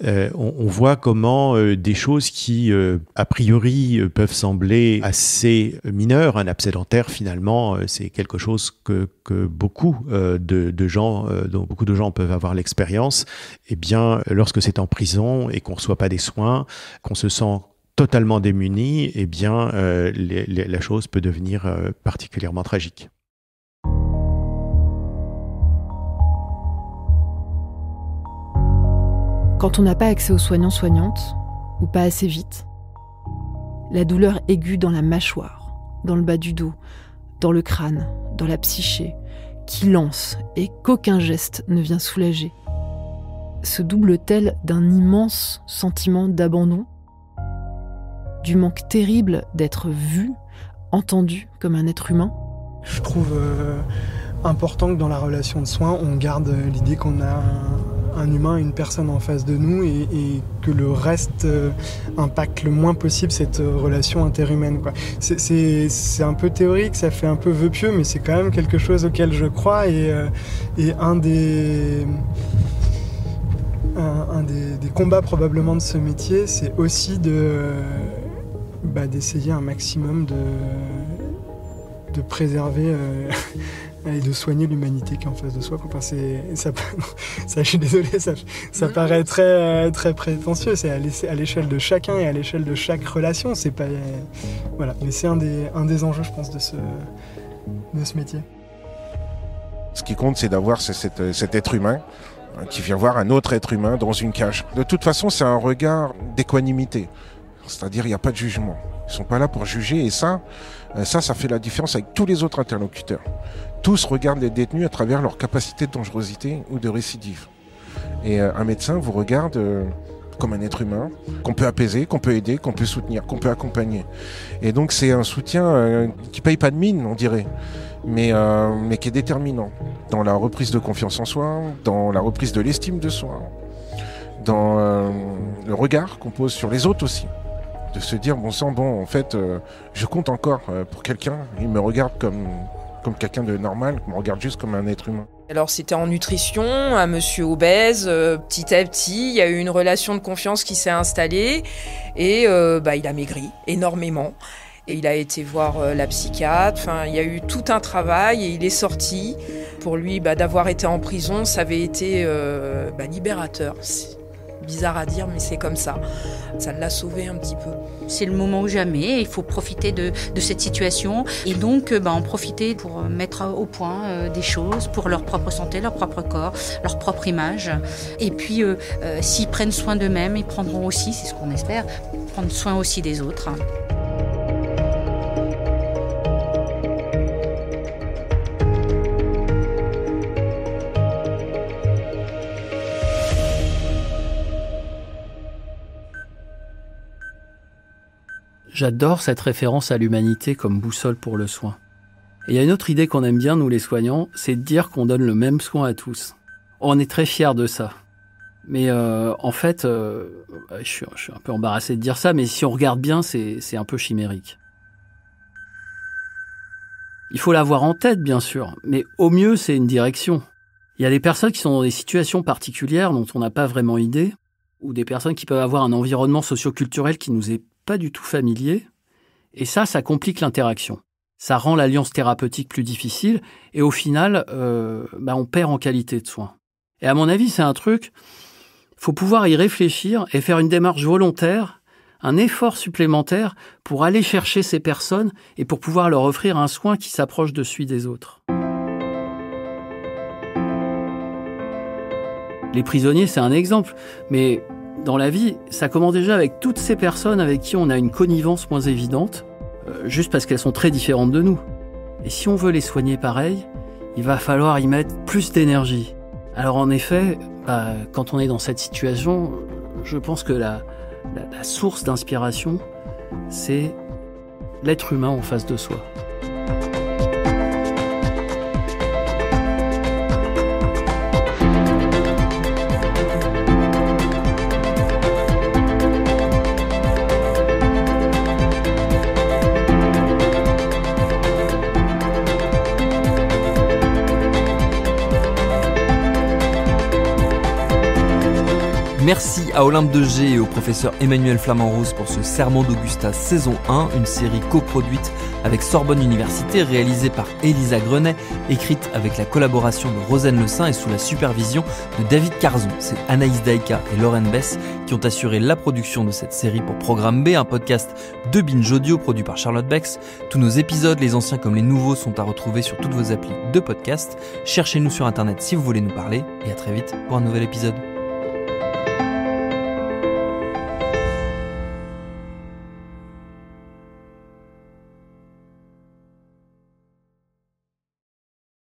Speaker 5: on voit comment des choses qui a priori peuvent sembler assez mineures, un abcès dentaire finalement c'est quelque chose que beaucoup de gens, dont beaucoup de gens peuvent avoir l'expérience. Eh bien lorsque c'est en prison et qu'on ne reçoit pas des soins, qu'on se sent totalement démuni, eh bien la chose peut devenir particulièrement tragique.
Speaker 2: Quand on n'a pas accès aux soignants-soignantes, ou pas assez vite, la douleur aiguë dans la mâchoire, dans le bas du dos, dans le crâne, dans la psyché, qui lance et qu'aucun geste ne vient soulager, se double-t-elle d'un immense sentiment d'abandon, du manque terrible d'être vu, entendu comme un être humain ?
Speaker 14: Je trouve important que dans la relation de soins, on garde l'idée qu'on a un humain, une personne en face de nous et que le reste impacte le moins possible cette relation interhumaine, quoi. C'est un peu théorique, ça fait un peu vœu pieux, mais c'est quand même quelque chose auquel je crois et un des combats probablement de ce métier, c'est aussi d'essayer un maximum de préserver et de soigner l'humanité qui est en face de soi. Enfin, je suis désolé, ça paraît très, très prétentieux. C'est à l'échelle de chacun et à l'échelle de chaque relation. C'est pas, voilà. Mais c'est un des enjeux, je pense, de ce métier.
Speaker 11: Ce qui compte, c'est d'avoir cet être humain qui vient voir un autre être humain dans une cage. De toute façon, c'est un regard d'équanimité. C'est-à-dire, il n'y a pas de jugement. Ils ne sont pas là pour juger et ça fait la différence avec tous les autres interlocuteurs. Tous regardent les détenus à travers leur capacité de dangerosité ou de récidive. Et un médecin vous regarde comme un être humain, qu'on peut apaiser, qu'on peut aider, qu'on peut soutenir, qu'on peut accompagner. Et donc c'est un soutien qui ne paye pas de mine, on dirait, mais qui est déterminant dans la reprise de confiance en soi, dans la reprise de l'estime de soi, dans le regard qu'on pose sur les autres aussi. De se dire, bon sang, en fait, je compte encore pour quelqu'un, il me regarde comme quelqu'un de normal, il me regarde juste comme un être humain.
Speaker 17: Alors c'était en nutrition, un monsieur obèse, petit à petit, il y a eu une relation de confiance qui s'est installée et il a maigri énormément. Et il a été voir la psychiatre, il y a eu tout un travail et il est sorti. Pour lui, d'avoir été en prison, ça avait été libérateur. C'est bizarre à dire, mais c'est comme ça. Ça l'a sauvé un petit peu.
Speaker 16: C'est le moment ou jamais, il faut profiter de cette situation et donc en profiter pour mettre au point des choses pour leur propre santé, leur propre corps, leur propre image. Et puis, s'ils prennent soin d'eux-mêmes, ils prendront aussi, c'est ce qu'on espère, prendre soin aussi des autres.
Speaker 4: J'adore cette référence à l'humanité comme boussole pour le soin. Et il y a une autre idée qu'on aime bien, nous les soignants, c'est de dire qu'on donne le même soin à tous. On est très fiers de ça. Mais en fait, je suis un peu embarrassé de dire ça, mais si on regarde bien, c'est un peu chimérique. Il faut l'avoir en tête, bien sûr, mais au mieux, c'est une direction. Il y a des personnes qui sont dans des situations particulières dont on n'a pas vraiment idée, ou des personnes qui peuvent avoir un environnement socio-culturel qui nous est pas du tout familier, et ça complique l'interaction. Ça rend l'alliance thérapeutique plus difficile, et au final, on perd en qualité de soins. Et à mon avis, c'est un truc, faut pouvoir y réfléchir et faire une démarche volontaire, un effort supplémentaire pour aller chercher ces personnes et pour pouvoir leur offrir un soin qui s'approche de celui des autres. Les prisonniers, c'est un exemple, mais dans la vie, ça commence déjà avec toutes ces personnes avec qui on a une connivence moins évidente, juste parce qu'elles sont très différentes de nous. Et si on veut les soigner pareil, il va falloir y mettre plus d'énergie. Alors en effet, quand on est dans cette situation, je pense que la source d'inspiration, c'est l'être humain en face de soi.
Speaker 3: Merci à Olympe de G et au professeur Emmanuel Flamand-Rose pour ce Serment d'Augusta saison 1, une série coproduite avec Sorbonne Université, réalisée par Elisa Grenet, écrite avec la collaboration de Rosen Le Saint et sous la supervision de David Carzon. C'est Anaïs Daïka et Lorraine Bess qui ont assuré la production de cette série pour Programme B, un podcast de Binge Audio produit par Charlotte Bex. Tous nos épisodes, les anciens comme les nouveaux, sont à retrouver sur toutes vos applis de podcast. Cherchez-nous sur internet si vous voulez nous parler et à très vite pour un nouvel épisode.